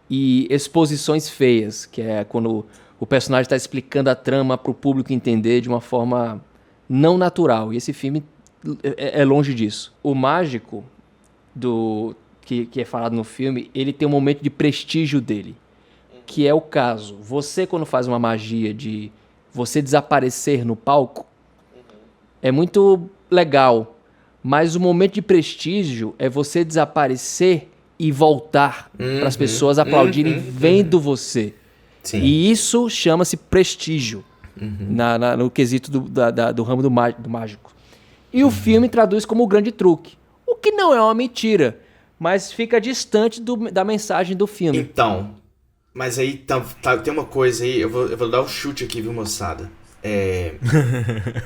E exposições feias, que é quando o personagem está explicando a trama para o público entender de uma forma não natural. E esse filme é longe disso. O mágico que é falado no filme, ele tem um momento de prestígio dele. Que é o caso. Você, quando faz uma magia de você desaparecer no palco, é muito legal. Mas o momento de prestígio é você desaparecer e voltar para as pessoas aplaudirem vendo você. Sim. E isso chama-se prestígio no quesito do ramo do mágico. E o filme traduz como o grande truque. O que não é uma mentira, mas fica distante da mensagem do filme. Então, mas aí tem uma coisa aí, eu vou dar um chute aqui, viu, moçada?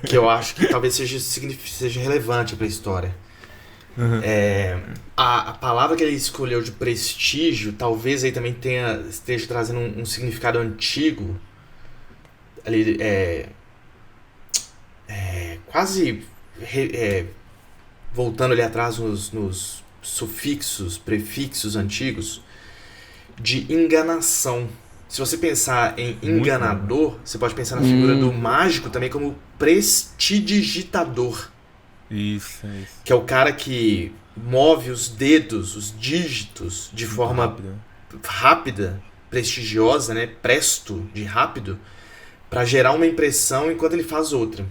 Que eu acho que talvez seja relevante pra história. A palavra que ele escolheu de prestígio, talvez aí também esteja trazendo um significado antigo. Ali, quase voltando ali atrás nos sufixos, prefixos antigos, de enganação. Se você pensar em enganador, você pode pensar na figura do mágico também como prestidigitador. Isso. Que é o cara que move os dedos, os dígitos, de forma rápida, prestigiosa, né? Presto, de rápido, para gerar uma impressão enquanto ele faz outra.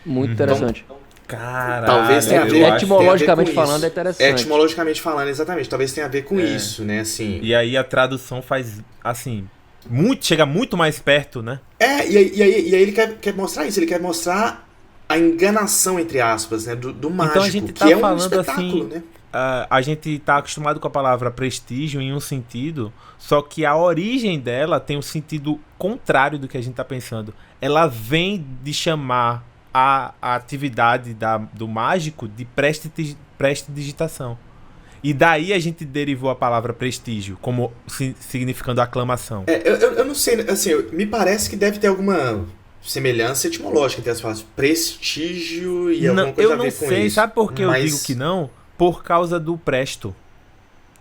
Muito interessante. Caralho, talvez tenha a ver, etimologicamente tenha a ver com falando, isso. é interessante. Etimologicamente falando, exatamente. Talvez tenha a ver com isso, né? Assim. E aí a tradução faz, assim, chega muito mais perto, né? E aí ele quer mostrar isso. Ele quer mostrar a enganação, entre aspas, né? Do mágico, Então a gente tá que é um falando espetáculo, assim, né? A gente tá acostumado com a palavra prestígio em um sentido, só que a origem dela tem um sentido contrário do que a gente tá pensando. Ela vem de chamar a atividade do mágico de prestidigitação. E daí a gente derivou a palavra prestígio, como significando aclamação. Eu não sei, assim, me parece que deve ter alguma semelhança etimológica entre as palavras prestígio e alguma coisa a ver com isso. Eu não sei, sabe por que mas... eu digo que não? Por causa do presto,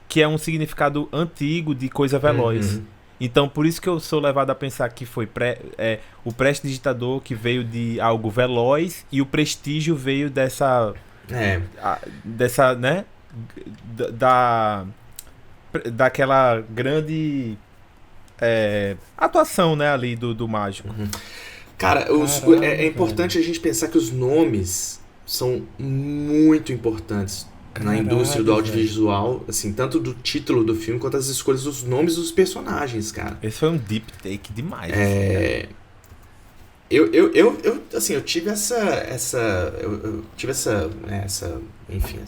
que é um significado antigo de coisa veloz. Então, por isso que eu sou levado a pensar que foi o prestidigitador que veio de algo veloz e o prestígio veio dessa, né? Daquela grande atuação, né, ali do mágico. Cara, é importante a gente pensar que os nomes são muito importantes na indústria do audiovisual, assim, tanto do título do filme quanto as escolhas dos nomes dos personagens, cara. Esse foi um deep take demais. Eu tive essa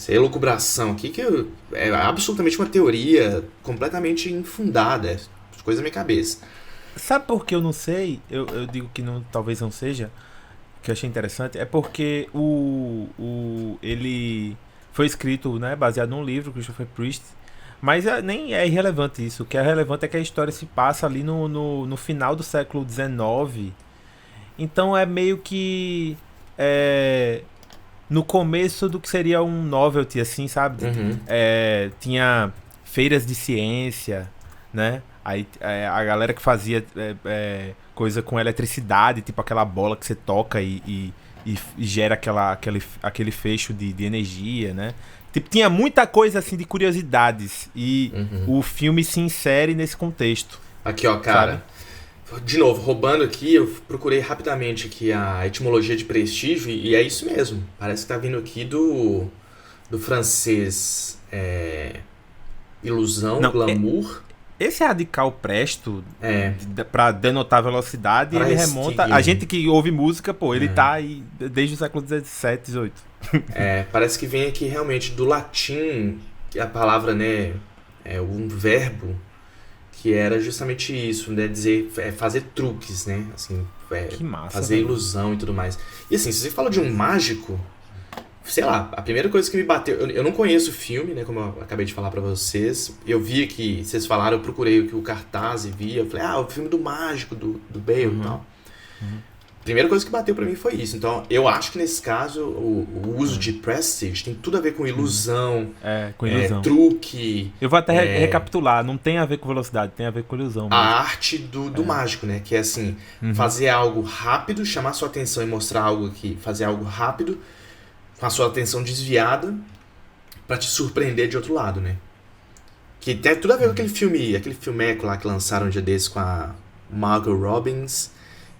elucubração aqui que é absolutamente uma teoria completamente infundada, coisa na minha cabeça. Sabe por que eu não sei? Eu digo que talvez não seja, que eu achei interessante, é porque ele foi escrito, né, baseado num livro, Christopher Priest, mas nem é irrelevante isso. O que é relevante é que a história se passa ali no final do século XIX. Então é meio que no começo do que seria um novelty, assim, sabe? Tinha feiras de ciência, né? Aí a galera que fazia coisa com eletricidade, tipo aquela bola que você toca e e gera aquele fecho de energia, né? Tipo, tinha muita coisa assim de curiosidades e o filme se insere nesse contexto. Aqui, ó, cara. Sabe? De novo, roubando aqui, eu procurei rapidamente aqui a etimologia de prestígio e é isso mesmo. Parece que tá vindo aqui do francês ilusão, não, glamour. Esse radical presto pra denotar velocidade, ele remonta... A gente que ouve música, pô, ele tá aí desde o século XVII, XVIII. Parece que vem aqui realmente do latim, a palavra, né, um verbo que era justamente isso, né, dizer, fazer truques, né, assim, que massa, fazer ilusão e tudo mais. E assim, se você fala de um mágico, sei lá, a primeira coisa que me bateu, eu não conheço o filme, né, como eu acabei de falar pra vocês, eu vi que vocês falaram, eu procurei o cartaz e vi, eu falei, o filme do mágico, do Bale e tal. A primeira coisa que bateu pra mim foi isso. Então, eu acho que nesse caso, o uso de Prestige tem tudo a ver com ilusão, com ilusão. Truque. Eu vou até recapitular, não tem a ver com velocidade, tem a ver com ilusão mesmo. A arte do mágico, né? Que é assim, fazer algo rápido, chamar sua atenção e mostrar algo aqui, fazer algo rápido, com a sua atenção desviada, pra te surpreender de outro lado, né? Que tem tudo a ver com aquele filmeco lá que lançaram um dia desses com a Margot Robbins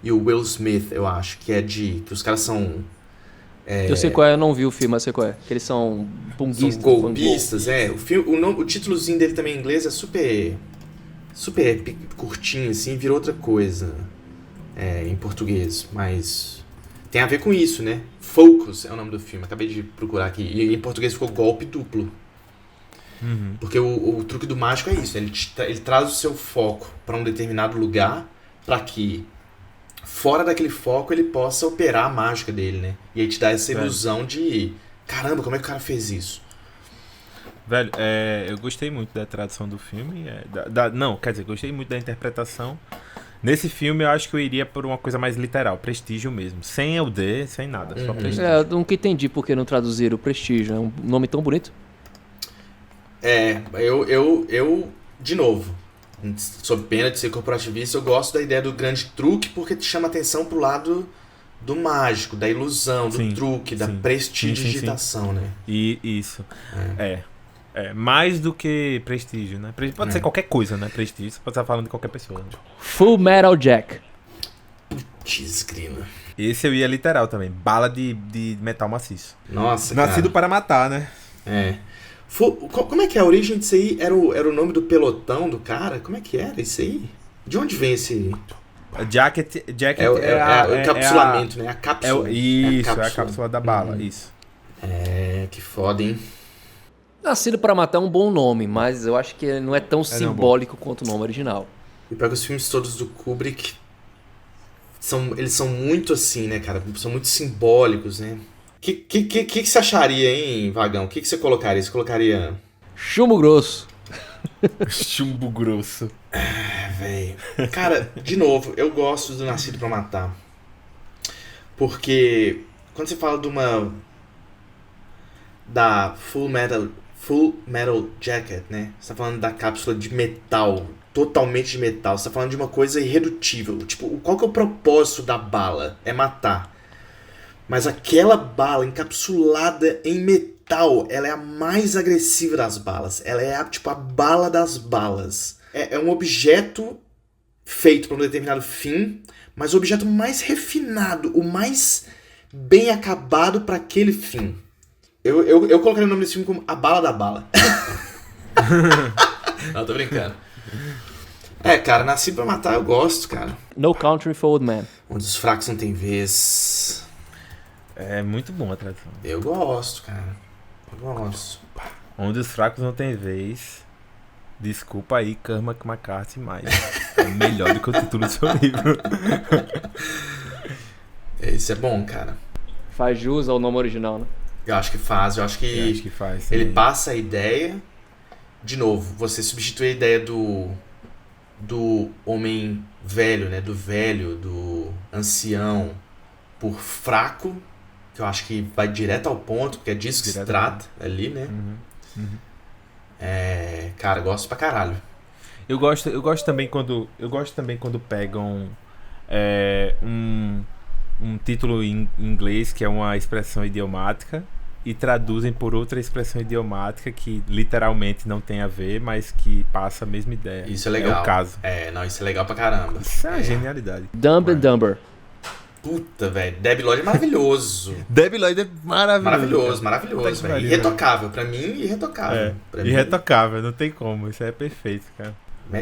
e o Will Smith, eu acho, que os caras são... Eu sei qual é, eu não vi o filme, mas sei qual é. Que eles são punguistas. São golpistas, o títulozinho dele também em inglês é super curtinho, assim, virou outra coisa em português, mas tem a ver com isso, né? Focus é o nome do filme, acabei de procurar aqui, e em português ficou golpe duplo. Porque o truque do mágico é isso, ele traz o seu foco para um determinado lugar, para que fora daquele foco ele possa operar a mágica dele, né? E aí te dá essa ilusão de caramba, como é que o cara fez isso? Velho, eu gostei muito da tradução do filme. Gostei muito da interpretação. Nesse filme eu acho que eu iria por uma coisa mais literal, prestígio mesmo. Sem o D, sem nada, só prestígio. Eu nunca entendi por que não traduziram o prestígio, é um nome tão bonito. Eu de novo, sob pena de ser corporativista, eu gosto da ideia do grande truque porque te chama atenção pro lado do mágico, da ilusão, do truque, da prestidigitação, né? E isso. Mais do que prestígio, né? Pode ser qualquer coisa, né? Prestígio, você pode estar falando de qualquer pessoa. Né? Full Metal Jack. Putz, grila. Esse eu ia literal também. Bala de metal maciço. Nossa, Nascido para matar, né? Como é que é a origem disso aí? Era o nome do pelotão do cara? Como é que era isso aí? De onde vem esse... Jacket o encapsulamento, né? A cápsula. Isso, é a cápsula da bala, isso. Que foda, hein? Nascido para Matar é um bom nome, mas eu acho que não é tão simbólico quanto o nome original. E pior que os filmes todos do Kubrick, eles são muito assim, né, cara? São muito simbólicos, né? O que você acharia, hein, Vagão? O que você colocaria? Você colocaria... Chumbo grosso. Chumbo grosso. Velho. Cara, de novo, eu gosto do Nascido pra Matar. Porque quando você fala da Full Metal Jacket, né? Você tá falando da cápsula de metal, totalmente de metal. Você tá falando de uma coisa irredutível. Tipo, qual que é o propósito da bala? É matar. Mas aquela bala encapsulada em metal, ela é a mais agressiva das balas. Ela é a bala das balas. É um objeto feito para um determinado fim, mas o objeto mais refinado, o mais bem acabado para aquele fim. Eu colocaria o nome desse filme como A Bala da Bala. Não, tô brincando. Cara, Nascido pra Matar eu gosto, cara. No Country for Old Men. Onde os fracos não têm vez. É muito bom a tradução. Eu gosto, cara. Eu gosto. Onde os fracos não têm vez. Desculpa aí, Cormac McCarthy, mas é melhor do que o título do seu livro. Esse é bom, cara. Faz jus ao nome original, né? Eu acho que faz. Eu acho que faz. Ele passa a ideia. De novo, você substitui a ideia do homem velho, né? Do velho, do ancião, por fraco. Que eu acho que vai direto ao ponto, porque é disso que se trata ali, né? Cara, gosto pra caralho. Eu gosto também quando pegam um título em inglês que é uma expressão idiomática e traduzem por outra expressão idiomática que literalmente não tem a ver, mas que passa a mesma ideia. Isso é legal. É o caso. Não, isso é legal pra caramba. Isso é uma genialidade. Dumb and Dumber. Puta, velho. Debi Lloyd é maravilhoso. Debi Lloyd é maravilhoso. Maravilhoso, velho. Pariu, Irretocável. Pra mim, irretocável. Pra mim, irretocável, não tem como. Isso é perfeito, cara.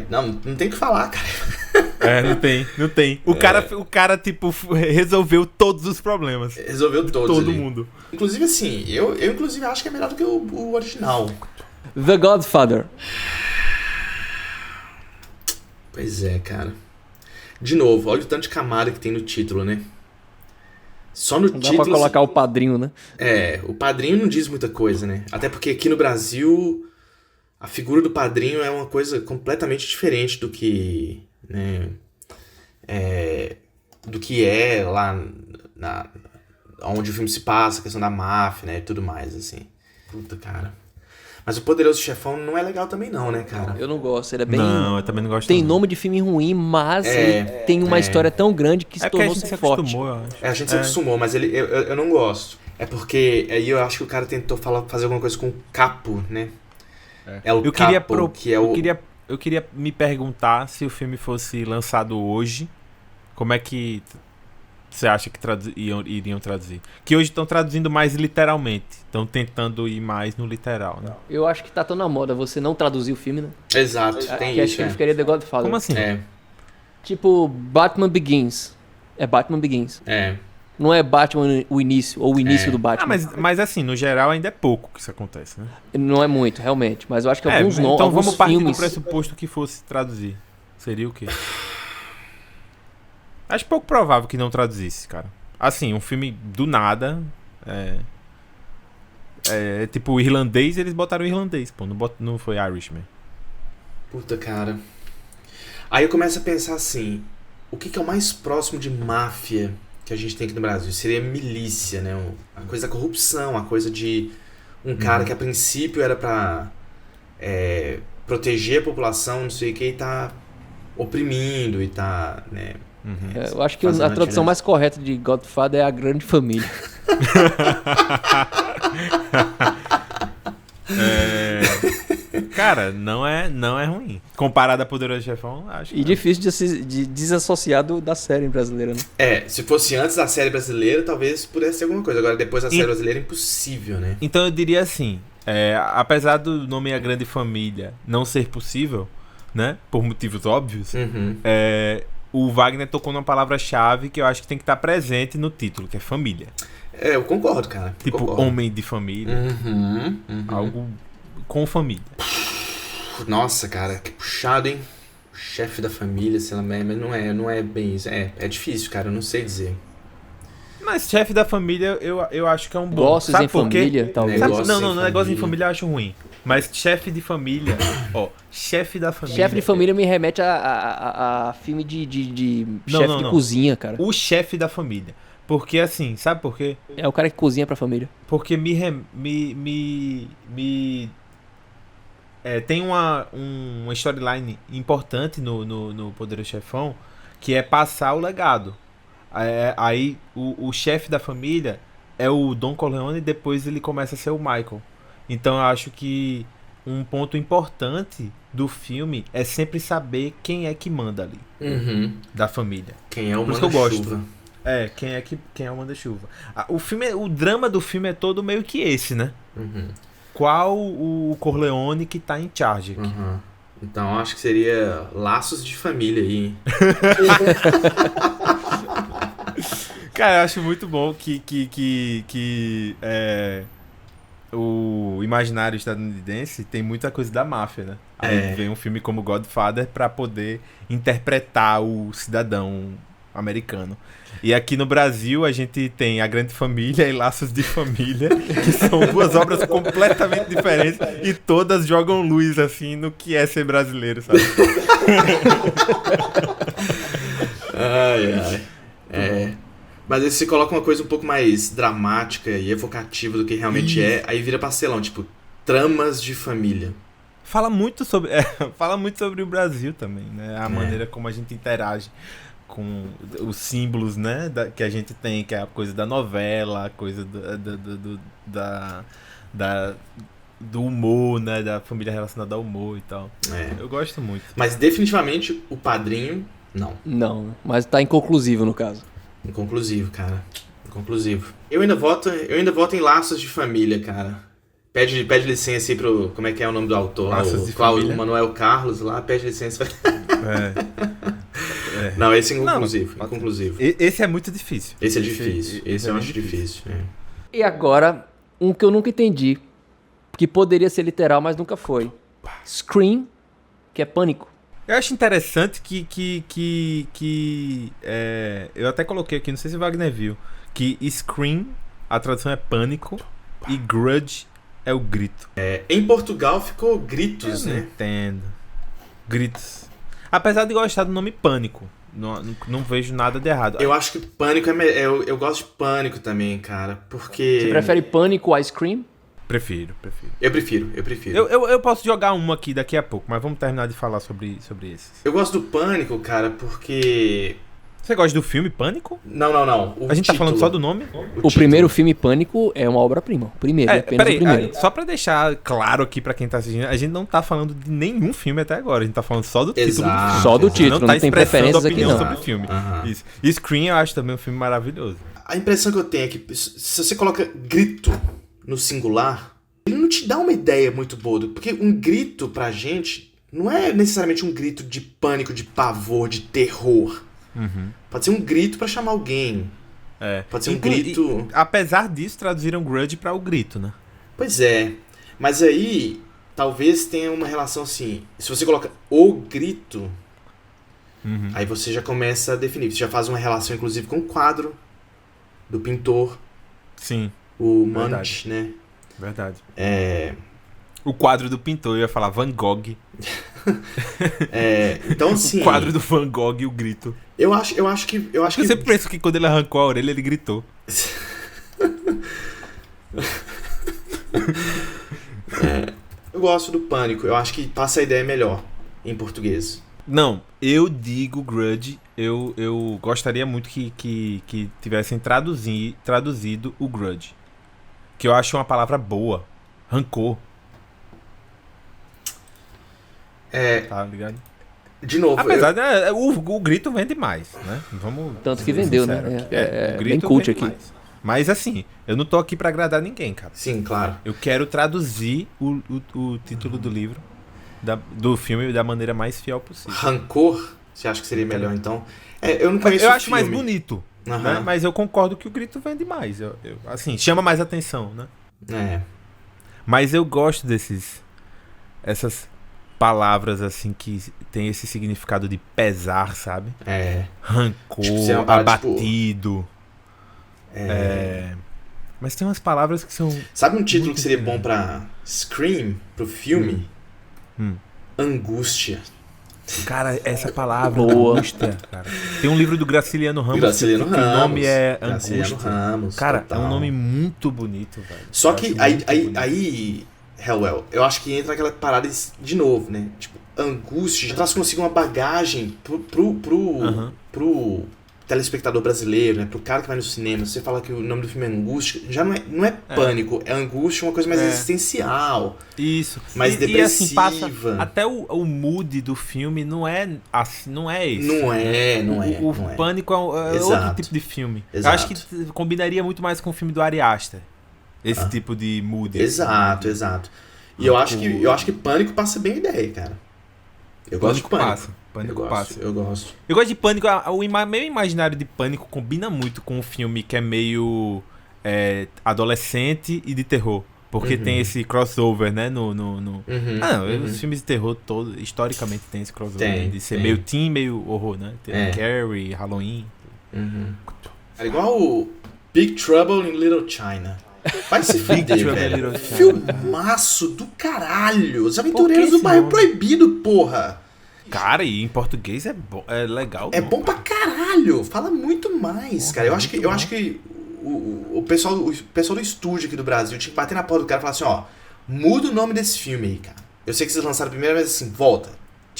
não tem o que falar, cara. Não tem. O cara, tipo, resolveu todos os problemas. Resolveu todos todo ali. mundo. Inclusive, assim, eu inclusive acho que é melhor do que o original. The Godfather. Pois é, cara. De novo, olha o tanto de camada que tem no título, né? Só no Não dá título... pra colocar o padrinho, né? O padrinho não diz muita coisa, né? Até porque aqui no Brasil, a figura do padrinho é uma coisa completamente diferente do que... né? Do que é lá onde o filme se passa, a questão da máfia, né? E tudo mais, assim. Puta, cara. Mas o Poderoso Chefão não é legal também não, né, cara? Eu não gosto, ele é bem... Não, eu também não gosto. Tem nome de filme ruim, mas ele tem uma história tão grande que se tornou-se forte. Eu acho. A gente se acostumou, mas eu não gosto. É porque aí eu acho que o cara tentou fazer alguma coisa com o capo, né? É o capo, que é o... Eu queria me perguntar se o filme fosse lançado hoje, como é que você acha que iriam traduzir? Que hoje estão traduzindo mais literalmente. Estão tentando ir mais no literal, né? Eu acho que tá tão na moda você não traduzir o filme, né? Exato, tem que isso. acho que ele ficaria The Godfather. Como assim? Tipo, Batman Begins. É Batman Begins. Não é Batman o início, ou o início do Batman. Mas assim, no geral ainda é pouco que isso acontece, né? Não é muito, realmente. Mas eu acho que alguns nomes. Então alguns vamos partir filmes... do pressuposto que fosse traduzir. Seria o quê? Acho pouco provável que não traduzisse, cara. Assim, um filme do nada. Tipo, o irlandês, eles botaram o irlandês, pô. Não foi Irishman. Puta, cara. Aí eu começo a pensar assim: o que é o mais próximo de máfia que a gente tem aqui no Brasil? Seria milícia, né? A coisa da corrupção, a coisa de um cara que a princípio era pra proteger a população, não sei o que, e tá oprimindo e tá, né? Eu acho que a tradução mais correta de Godfather é a grande família. Cara, não é ruim. Comparado a Poderoso Chefão, acho. E difícil de desassociar da série brasileira, né? Se fosse antes da série brasileira, talvez pudesse ser alguma coisa. Agora, depois da série brasileira, é impossível, né? Então eu diria assim, apesar do nome A Grande Família não ser possível, né? Por motivos óbvios, o Wagner tocou numa palavra-chave que eu acho que tem que estar presente no título, que é família. Eu concordo, cara. Tipo, homem de família. Algo com família. Nossa, cara, que puxado, hein? O chefe da família, sei lá, mas não é bem isso. É difícil, cara, eu não sei dizer. Mas chefe da família, eu acho que é um bom. Negócios em família, talvez. Não, negócio em família eu acho ruim. Mas chefe de família, chefe da família. Chefe de família me remete a filme de chefe de cozinha, cara. O chefe da família. Porque assim, sabe por quê? É o cara que cozinha pra família. Porque tem uma storyline importante no Poderoso Chefão, que é passar o legado. Aí o chefe da família é o Don Corleone e depois ele começa a ser o Michael. Então eu acho que um ponto importante do filme é sempre saber quem é que manda ali. Da família. Quem é o manda-chuva. Por isso que eu gosto. Quem é o manda-chuva. O drama do filme é todo meio que esse, né? Qual o Corleone que tá em charge aqui? Então acho que seria Laços de Família aí. Cara, eu acho muito bom que o imaginário estadunidense tem muita coisa da máfia, né? Aí vem um filme como Godfather pra poder interpretar o cidadão americano. E aqui no Brasil a gente tem A Grande Família e Laços de Família, que são duas obras completamente diferentes e todas jogam luz assim no que é ser brasileiro, sabe? Mas aí você coloca uma coisa um pouco mais dramática e evocativa do que realmente aí vira pastelão, tipo, tramas de família. Fala muito sobre o Brasil também, né? A maneira como a gente interage com os símbolos, né, que a gente tem, que é a coisa da novela, a coisa do humor, né, da família relacionada ao humor e tal. Eu gosto muito. Mas definitivamente o Padrinho, não. Não, mas tá inconclusivo no caso. Inconclusivo, cara. Inconclusivo. Eu ainda voto em Laços de Família, cara. Pede licença aí pro... Como é que é o nome do autor? Laços de Família. O Manuel Carlos lá, pede licença. Não, esse é inconclusivo. Não, inconclusivo. Esse é muito difícil. Esse é difícil. Esse eu acho difícil. E agora, um que eu nunca entendi, que poderia ser literal, mas nunca foi. Scream, que é pânico. Eu acho interessante eu até coloquei aqui, não sei se o Wagner viu, que Scream, a tradução é pânico, e Grudge é o grito. Em Portugal ficou Gritos, Eu né? Entendo. Gritos. Apesar de gostar do nome Pânico, não vejo nada de errado. Eu acho que Pânico eu gosto de Pânico também, cara, porque... Você prefere pânico a Scream? Prefiro. Eu prefiro. Eu posso jogar uma aqui daqui a pouco, mas vamos terminar de falar sobre esses. Eu gosto do Pânico, cara, porque... Você gosta do filme Pânico? Não. A gente tá falando só do nome? O primeiro filme Pânico é uma obra-prima. O primeiro, apenas o primeiro. Só pra deixar claro aqui pra quem tá assistindo, a gente não tá falando de nenhum filme até agora. A gente tá falando só do título do filme. Só do título, não tem preferências aqui não. Sobre o filme. Isso. E Scream eu acho também um filme maravilhoso. A impressão que eu tenho é que se você coloca grito no singular, ele não te dá uma ideia muito boa. Porque um grito pra gente não é necessariamente um grito de pânico, de pavor, de terror. Pode ser um grito pra chamar alguém. Pode ser um grito... apesar disso, traduziram Grudge pra o grito, né? Pois é. Mas aí, talvez tenha uma relação assim. Se você coloca o grito, aí você já começa a definir. Você já faz uma relação, inclusive, com o quadro do pintor. Sim. O Munch, né? Verdade. O quadro do pintor, eu ia falar Van Gogh. Então, assim... O quadro do Van Gogh e o grito. Eu acho que... Eu sempre penso que quando ele arrancou a orelha, ele gritou. Eu gosto do Pânico. Eu acho que passa a ideia melhor em português. Não, eu digo Grudge. Eu gostaria muito que tivessem traduzido o Grudge. Que eu acho uma palavra boa. Rancor. Tá ligado? De novo... Apesar o grito vende mais, né? Vamos Tanto que vendeu, né? O grito bem cult aqui. mais. Mas assim, eu não tô aqui pra agradar ninguém, cara. Sim, claro. Eu quero traduzir o título do livro, do filme, da maneira mais fiel possível. Rancor, você acha que seria melhor, então? Eu não conheço Eu o acho filme. mais bonito, né? Mas eu concordo que o grito vende mais. Assim, chama mais atenção, né? Mas eu gosto essas palavras assim que tem esse significado de pesar, sabe? Rancor, tipo, abatido. Mas tem umas palavras que são... Sabe um título que seria bom pra Scream, pro filme? Angústia. Cara, essa palavra, Boa. angústia, cara. Tem um livro do Graciliano Ramos que o nome é Angústia. Ramos, cara, total. É um nome muito bonito, velho. Só que aí, Hellwell, eu acho que entra aquela parada de novo, né? Tipo, angústia já traz consigo uma bagagem pro telespectador brasileiro, né? Pro cara que vai no cinema. Você fala que o nome do filme é Angústia, já não é pânico, é angústia, uma coisa mais existencial. Isso. Mais depressiva. E assim, passa, até o mood do filme não é assim, não é esse. Não é. O Pânico é outro tipo de filme. Exato. Eu acho que combinaria muito mais com o filme do Ari Aster. Esse tipo de mood. Exato. E eu acho que Pânico passa bem a ideia, cara. Eu gosto de Pânico. Pânico passa. Eu gosto. Eu gosto de Pânico. Meu imaginário de Pânico combina muito com um filme que é meio adolescente e de terror. Porque tem esse crossover, né? Os filmes de terror historicamente tem esse crossover. De ser meio teen, meio horror, né? Tem Carrie, Halloween. É igual o Big Trouble in Little China. Vai se fuder, velho. Filmaço do caralho. Os Aventureiros do Bairro Proibido, porra. Cara, e em português é legal. É bom pra caralho. Fala muito mais, cara. Eu acho que o pessoal do estúdio aqui do Brasil tinha que bater na porta do cara e falar assim, ó, muda o nome desse filme aí, cara. Eu sei que vocês lançaram a primeira vez assim, volta.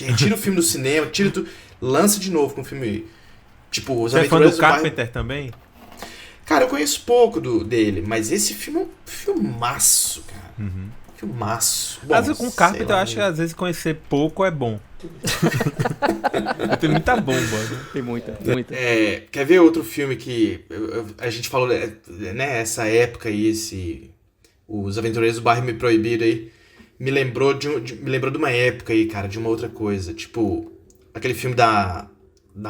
Retira o filme do cinema, tira tudo, lança de novo com o filme Tipo, Os Você é fã Aventureiros do do Bairro... Carpenter também? Cara, eu conheço pouco dele, mas esse filme é um filmaço, cara. Filmaço. Bom, Às vezes com o Carpenter sei lá, eu acho que às vezes conhecer pouco é bom. Tem muita bomba, né? Tem muita. Quer ver outro filme que a gente falou, né, essa época aí, Os Aventureiros do Bairro Proibido aí, me lembrou de uma época aí, cara, de uma outra coisa. Tipo, aquele filme da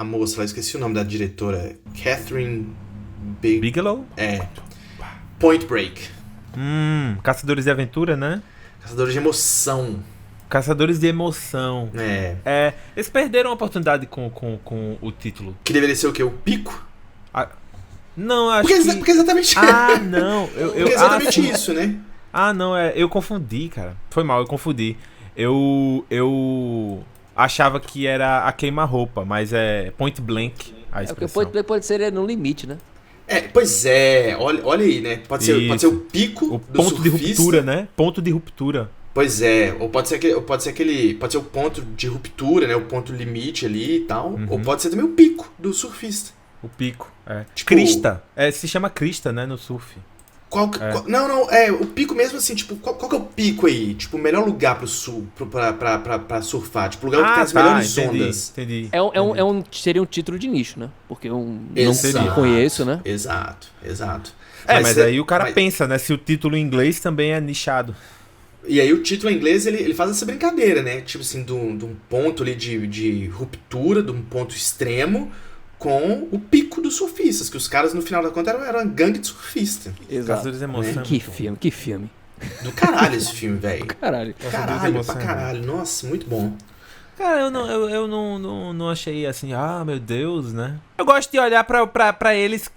moça lá, esqueci o nome da diretora, Catherine Bigelow? Point Break. Caçadores de Aventura, né? Caçadores de Emoção. Caçadores de Emoção. Eles perderam a oportunidade com o título. Que deveria ser o quê? O Pico? Não, acho Porque exatamente... não. Porque exatamente isso, né? Não, eu confundi, cara. Foi mal, eu confundi. Eu achava que era a queima-roupa, mas é Point Blank a expressão. Porque Point Blank pode ser no limite, né? Pois é, olha aí, né? Pode ser o pico o do ponto surfista. de ruptura, né? Ponto de ruptura. Pois é, ou pode ser o ponto de ruptura, né? O ponto limite ali e tal. Ou pode ser também o pico do surfista. O pico, Tipo, crista. Se chama crista, né, no surf. Não, o pico mesmo assim, tipo, qual que é o pico aí? Tipo, o melhor lugar pra surfar. Tipo, o lugar que tem as melhores ondas. Entendi. Seria um título de nicho, né? Porque eu Exato, não conheço, né? Exato. Mas aí o cara pensa, né? Se o título em inglês também é nichado. E aí o título em inglês, ele faz essa brincadeira, né? Tipo assim, de um ponto ali de ruptura, de um ponto extremo, com o pico dos surfistas, que os caras, no final da conta, eram uma gangue de surfista. Exato. Caçadores de Emoção. Que filme. Do caralho esse filme, velho. Caralho. Caralho, pra caralho. Nossa, muito bom. Cara, eu não achei assim, meu Deus, né? Eu gosto de olhar pra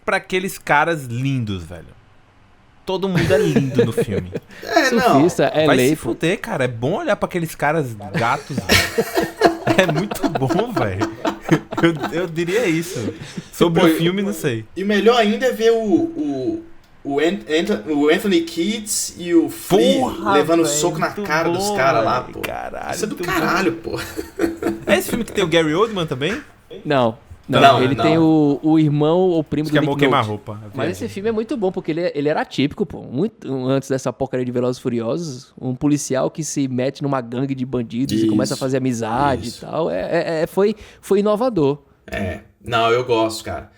aqueles caras lindos, velho. Todo mundo é lindo no filme. Surfista, Vai lei, se fuder, cara. É bom olhar pra aqueles caras gatos, velho. É muito bom, velho. Eu diria isso. Sobre o filme, não sei. E o melhor ainda é ver o Anthony Kiedis e o Flea levando soco na cara dos caras lá, pô. Caralho, isso é do caralho, pô. É esse filme que tem o Gary Oldman também? Não, ele tem o irmão ou primo do Nick Nolte. Queima-roupa. Mas esse filme é muito bom, porque ele era atípico, pô. Muito antes dessa porcaria de Velozes e Furiosos, um policial que se mete numa gangue de bandidos e começa a fazer amizade e tal. Foi inovador. Não, eu gosto, cara.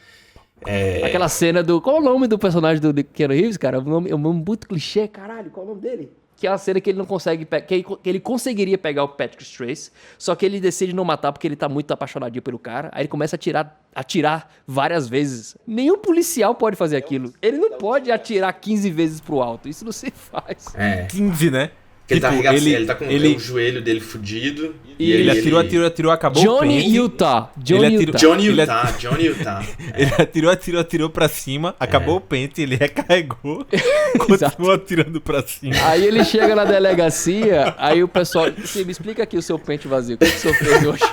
Aquela cena do... Qual é o nome do personagem do Keanu Reeves, cara? É um nome muito clichê, caralho. Qual é o nome dele? Que é a cena que ele não consegue... Que ele conseguiria pegar o Patrick Swayze, só que ele decide não matar porque ele tá muito apaixonadinho pelo cara. Aí ele começa a atirar várias vezes. Nenhum policial pode fazer aquilo. Ele não pode atirar 15 vezes pro alto. Isso não se faz. 15, né? Ele tá arregaçando, ele tá com o joelho dele fudido. E ele atirou, acabou o pente. Johnny Utah. Ele atirou pra cima, acabou o pente, ele recarregou, continuou atirando pra cima. Aí ele chega na delegacia, aí o pessoal... Sim, me explica aqui o seu pente vazio. O que o senhor fez hoje?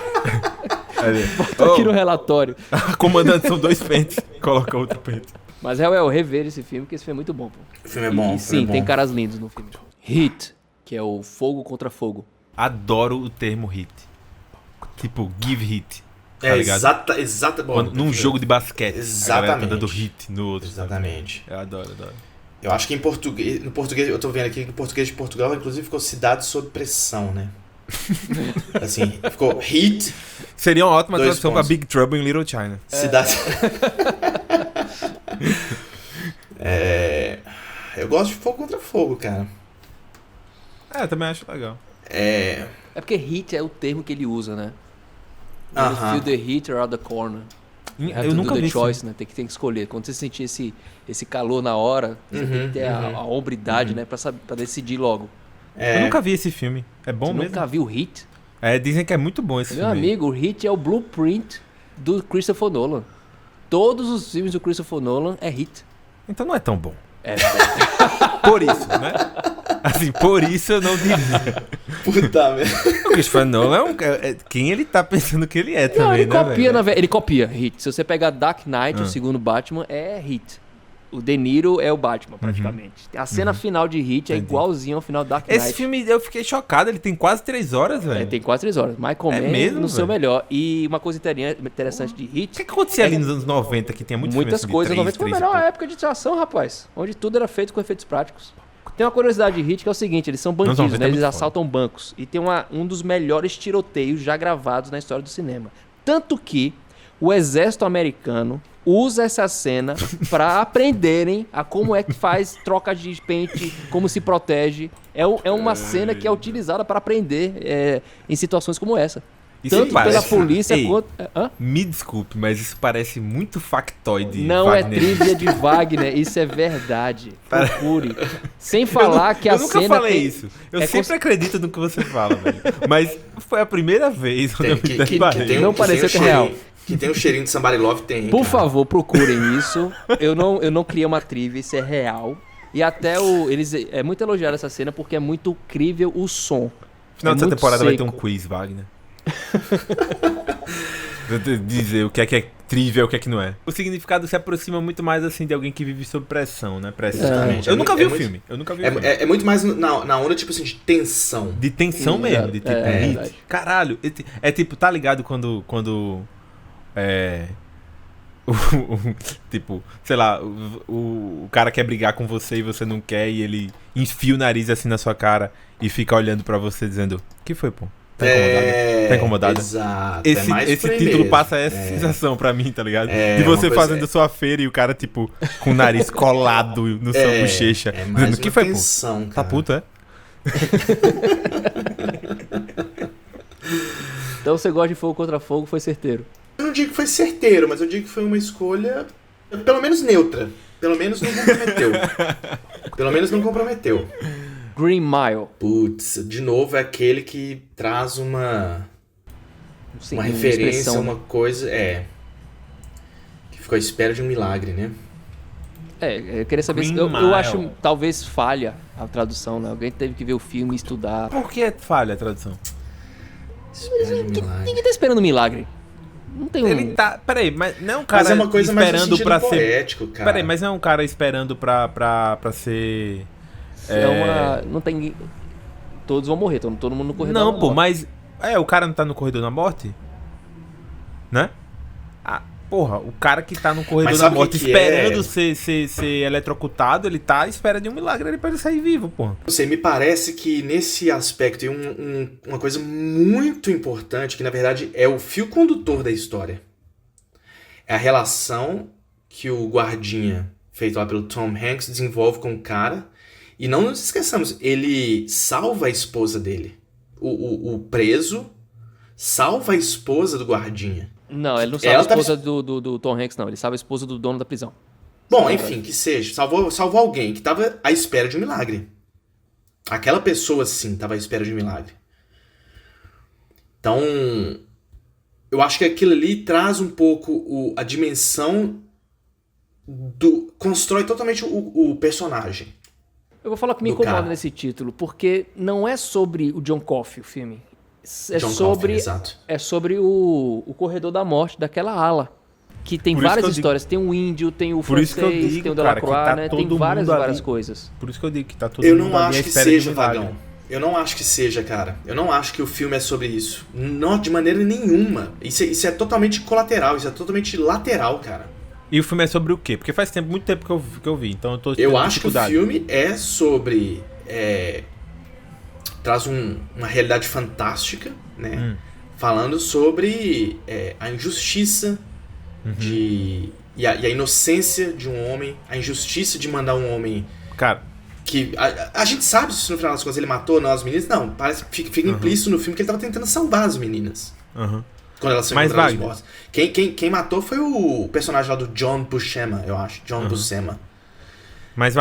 Bota aqui no relatório. Comandante, são 2 pentes. Coloca outro pente. Mas rever esse filme, porque esse filme é muito bom, pô. O filme é bom. Sim, tem caras lindos no filme. Hit, que é o fogo contra fogo. Adoro o termo hit. Tipo, give hit. Tá ligado? Exato. Num jogo de basquete. Exatamente. A galera tá dando hit no outro. Exatamente. Eu adoro. Eu acho que no português, eu tô vendo aqui que no português de Portugal, inclusive, ficou cidade sob pressão, né? Assim, ficou hit. Seria uma ótima tradução pra Big Trouble in Little China. Cidade. Eu gosto de fogo contra fogo, cara. Eu também acho legal. É porque hit é o termo que ele usa, né? You feel the heat around the corner. Eu nunca vi choice, né? Tem que escolher. Quando você sentir esse calor na hora, você tem que ter a hombridade, né? Pra decidir logo. Eu nunca vi esse filme. É bom mesmo? Nunca viu Hit? Dizem que é muito bom esse Meu filme. Meu amigo, o Hit é o blueprint do Christopher Nolan. Todos os filmes do Christopher Nolan é hit. Então não é tão bom. Por isso, né? Assim, por isso eu não diria. Puta merda. O Christopher Nolan quem ele tá pensando que ele é também, ele copia, ele copia hit. Se você pegar Dark Knight, o segundo Batman, é hit. O De Niro é o Batman, praticamente. A cena final de Heat é igualzinho ao final do Dark Knight. Esse filme, eu fiquei chocado, ele tem quase 3 horas, velho. Tem quase 3 horas. Michael Mann mesmo, no seu melhor. E uma coisa interessante de Heat... O que acontecia ali nos anos 90, que tinha muitas filme coisas. de 90 foi a melhor época de ação, rapaz. Onde tudo era feito com efeitos práticos. Tem uma curiosidade de Heat que é o seguinte, eles são bandidos, né? Eles assaltam bancos. E tem um dos melhores tiroteios já gravados na história do cinema. Tanto que o exército americano usa essa cena pra aprenderem a como é que faz troca de pente, como se protege. É uma cena que é utilizada para aprender em situações como essa. Isso tanto pela polícia quanto... Me desculpe, mas isso parece muito factoide. Não Wagner. É trivia de Wagner, isso é verdade. Procure. Sem falar que a cena... Eu nunca falei isso. Eu sempre acredito no que você fala, velho. Mas foi a primeira vez quando eu me não pareceu que é real. Que tem um cheirinho de Somebody Love, tem. Por favor, procurem isso. Eu não criei uma trivia, isso é real. E até eles é muito elogiado essa cena porque é muito incrível o som. No final dessa temporada seco. vai ter um quiz, Wagner. Dizer o que é trivia e o que é que não é. O significado se aproxima muito mais assim de alguém que vive sob pressão, né? Exatamente. Eu nunca vi o filme. É muito mais na onda, tipo assim, de tensão. De tensão mesmo. De tipo, caralho. É tipo, tá ligado quando tipo, sei lá, o cara quer brigar com você e você não quer e ele enfia o nariz assim na sua cara e fica olhando pra você dizendo: "O que foi, pô? Tá incomodado?" Tá incomodado? Exato. Esse título mesmo. Passa essa sensação pra mim, tá ligado? De você fazendo sua feira e o cara, tipo, com o nariz colado no sua bochecha. Dizendo: "Que foi, tensão, pô? Tá puto, é?" Então você gosta de Fogo Contra Fogo, foi certeiro. Eu não digo que foi certeiro, mas eu digo que foi uma escolha, pelo menos neutra. Pelo menos não comprometeu. Green Mile. Putz, de novo é aquele que traz uma referência, uma coisa, que ficou à espera de um milagre, né? Eu queria saber se... Eu acho, talvez falha a tradução, né? Alguém teve que ver o filme e estudar. Por que falha a tradução? Ninguém tá esperando um milagre. Não tem Ele tá... Peraí, mas não é um cara mas é uma coisa esperando mais pra poético, ser... cara. Peraí, mas não é um cara esperando pra ser... Não tem... Todos vão morrer, todo mundo no corredor. Não, pô, mas... o cara não tá no corredor da morte? Né? Porra, o cara que tá no corredor da morte esperando ser eletrocutado, ele tá à espera de um milagre ali pra ele sair vivo, porra. Não sei, me parece que nesse aspecto tem uma coisa muito importante, que na verdade é o fio condutor da história. É a relação que o guardinha, feito lá pelo Tom Hanks, desenvolve com o cara. E não nos esqueçamos, ele salva a esposa dele. O preso salva a esposa do guardinha. Não, ele não salva a esposa do Tom Hanks, não. Ele salva a esposa do dono da prisão. Bom, enfim, que seja. Salvou alguém que estava à espera de um milagre. Aquela pessoa, sim, estava à espera de um milagre. Então, eu acho que aquilo ali traz um pouco a dimensão constrói totalmente o personagem. Eu vou falar que me incomoda nesse título, porque não é sobre o John Coffey, o filme. É sobre o Corredor da Morte, daquela ala. Que tem várias histórias. Tem o índio, tem o francês, tem o Delacroix, né? Tem várias coisas. Por isso que eu digo que tá todo mundo ali. Eu não acho que seja, Vagão. Eu não acho que seja, cara. Eu não acho que o filme é sobre isso. Não, de maneira nenhuma. Isso é totalmente colateral, isso é totalmente lateral, cara. E o filme é sobre o quê? Porque faz muito tempo que eu vi, então eu tô... Eu acho que o filme é sobre... traz uma realidade fantástica, né? Falando sobre a injustiça e a inocência de um homem, a injustiça de mandar um homem... Cara... que a gente sabe se no final das contas ele matou ou não as meninas. Não, parece que fica implícito no filme que ele tava tentando salvar as meninas. Quando elas são encontradas mortas. Quem matou foi o personagem lá do John Buscema, eu acho. John Buscema. Mas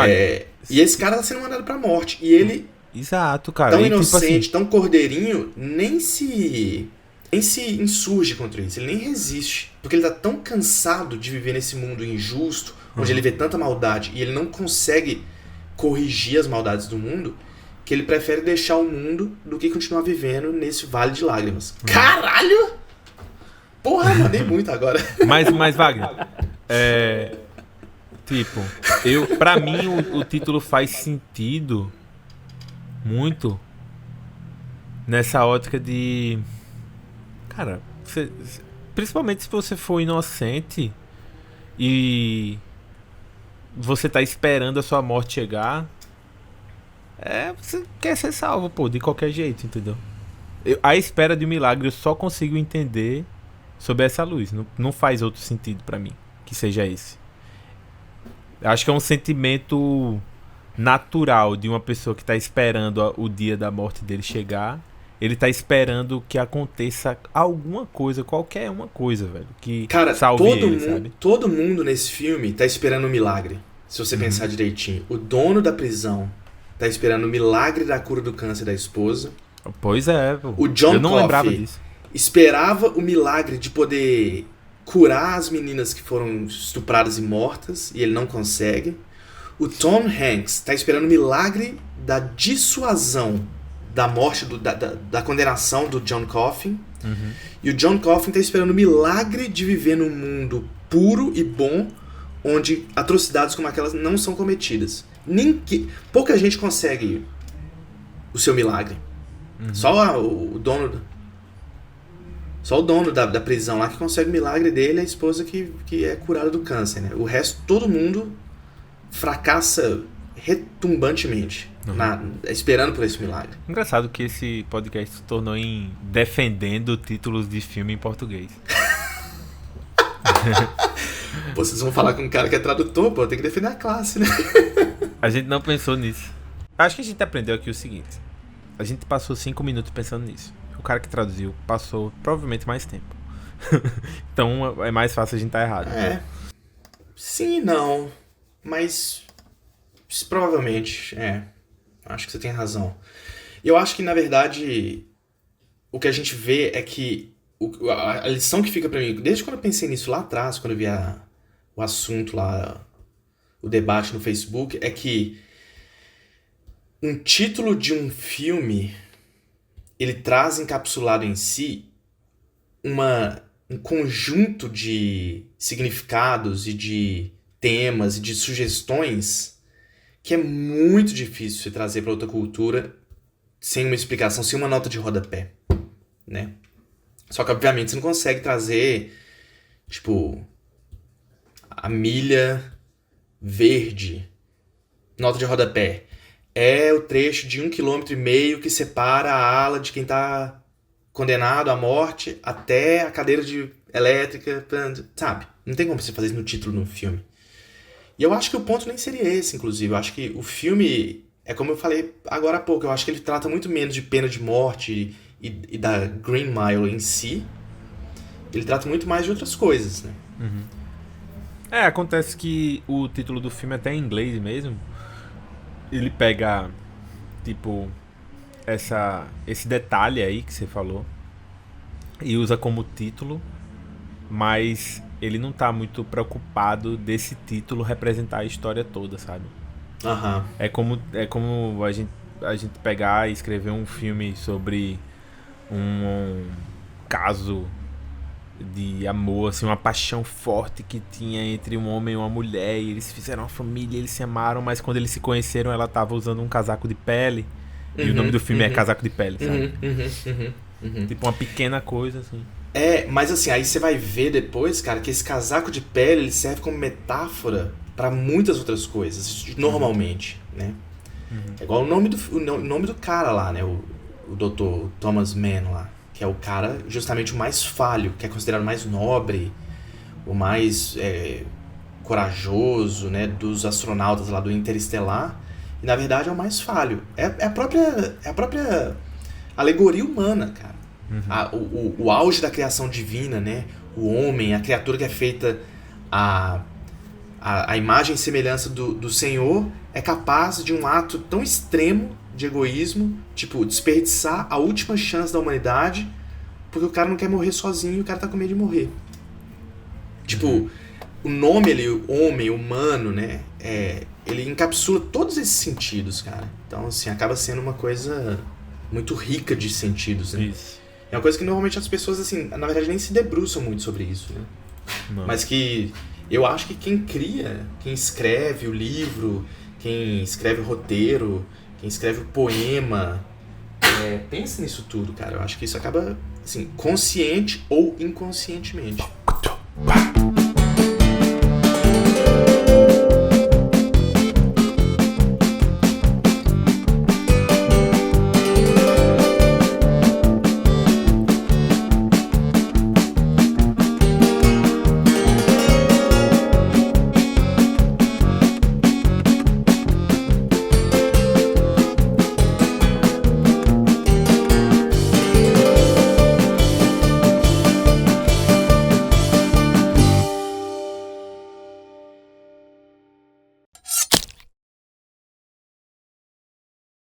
e esse cara tá sendo mandado pra morte. E ele... Exato, cara. Tão inocente, tipo assim, tão cordeirinho, nem se insurge contra isso. Ele nem resiste. Porque ele tá tão cansado de viver nesse mundo injusto, onde ele vê tanta maldade, e ele não consegue corrigir as maldades do mundo, que ele prefere deixar o mundo do que continuar vivendo nesse vale de lágrimas. Caralho! Porra, mandei muito agora. Mas Wagner, tipo... Pra mim, o título faz sentido muito nessa ótica de... Cara, principalmente se você for inocente e você tá esperando a sua morte chegar, você quer ser salvo, pô, de qualquer jeito, entendeu? A espera de um milagre eu só consigo entender sob essa luz. Não faz outro sentido pra mim que seja esse. Acho que é um sentimento natural de uma pessoa que tá esperando o dia da morte dele chegar. Ele tá esperando que aconteça alguma coisa, qualquer uma coisa, velho, que salve ele, sabe? Todo mundo nesse filme tá esperando um milagre, se você pensar direitinho. O dono da prisão tá esperando o milagre da cura do câncer da esposa. Pois é, pô. O John Eu não Coffey lembrava disso. esperava o milagre de poder curar as meninas que foram estupradas e mortas, e ele não consegue. O Tom Hanks tá esperando o milagre da dissuasão da morte, da condenação do John Coffey. E o John Coffey tá esperando o milagre de viver num mundo puro e bom, onde atrocidades como aquelas não são cometidas. Pouca gente consegue o seu milagre. Só o dono da prisão lá que consegue o milagre dele, a esposa que é curada do câncer, né? O resto, todo mundo fracassa retumbantemente, esperando por esse milagre. Engraçado que esse podcast se tornou em defendendo títulos de filme em português. Vocês vão falar com um cara que é tradutor, pô, tem que defender a classe, né? A gente não pensou nisso. Acho que a gente aprendeu aqui o seguinte. A gente passou 5 minutos pensando nisso. O cara que traduziu passou provavelmente mais tempo. Então é mais fácil a gente estar errado. Sim e não. Mas provavelmente, acho que você tem razão. Eu acho que, na verdade, o que a gente vê é que a lição que fica pra mim, desde quando eu pensei nisso lá atrás, quando eu vi o assunto lá, o debate no Facebook, é que um título de um filme, ele traz encapsulado em si um conjunto de significados e de temas e de sugestões que é muito difícil você trazer para outra cultura sem uma explicação, sem uma nota de rodapé, né? Só que, obviamente, você não consegue trazer, tipo, a milha verde, nota de rodapé. É o trecho de 1,5 km que separa a ala de quem está condenado à morte até a cadeira elétrica, sabe? Não tem como você fazer isso no título do filme. E eu acho que o ponto nem seria esse, inclusive. Eu acho que o filme, é como eu falei agora há pouco, eu acho que ele trata muito menos de pena de morte e da Green Mile em si. Ele trata muito mais de outras coisas, né? Acontece que o título do filme, até em inglês mesmo, ele pega, tipo, esse detalhe aí que você falou e usa como título, mas ele não tá muito preocupado desse título representar a história toda, sabe? É como a gente pegar e escrever um filme sobre um caso de amor, assim, uma paixão forte que tinha entre um homem e uma mulher, e eles fizeram uma família, eles se amaram, mas quando eles se conheceram ela tava usando um casaco de pele, e o nome do filme é Casaco de Pele, sabe? Tipo uma pequena coisa, assim. Mas assim, aí você vai ver depois, cara, que esse casaco de pele, ele serve como metáfora pra muitas outras coisas, normalmente, né? É igual o nome do cara lá, né? O Dr. Thomas Mann lá, que é o cara, justamente o mais falho, que é considerado o mais nobre, o mais corajoso, né, dos astronautas lá do Interestelar, e na verdade é o mais falho. É a própria alegoria humana, cara. O auge da criação divina, né? O homem, a criatura que é feita a imagem e semelhança do Senhor, é capaz de um ato tão extremo de egoísmo, tipo, desperdiçar a última chance da humanidade, porque o cara não quer morrer sozinho e o cara tá com medo de morrer. Tipo, o nome ali, o homem, humano, né? Ele encapsula todos esses sentidos, cara. Então, assim, acaba sendo uma coisa muito rica de sentidos, né? Isso. É uma coisa que normalmente as pessoas, assim, na verdade nem se debruçam muito sobre isso, né? Não. Mas que Eu acho que quem cria, quem escreve o livro, quem escreve o roteiro, quem escreve o poema, pensa nisso tudo, cara. Eu acho que isso acaba, assim, consciente ou inconscientemente.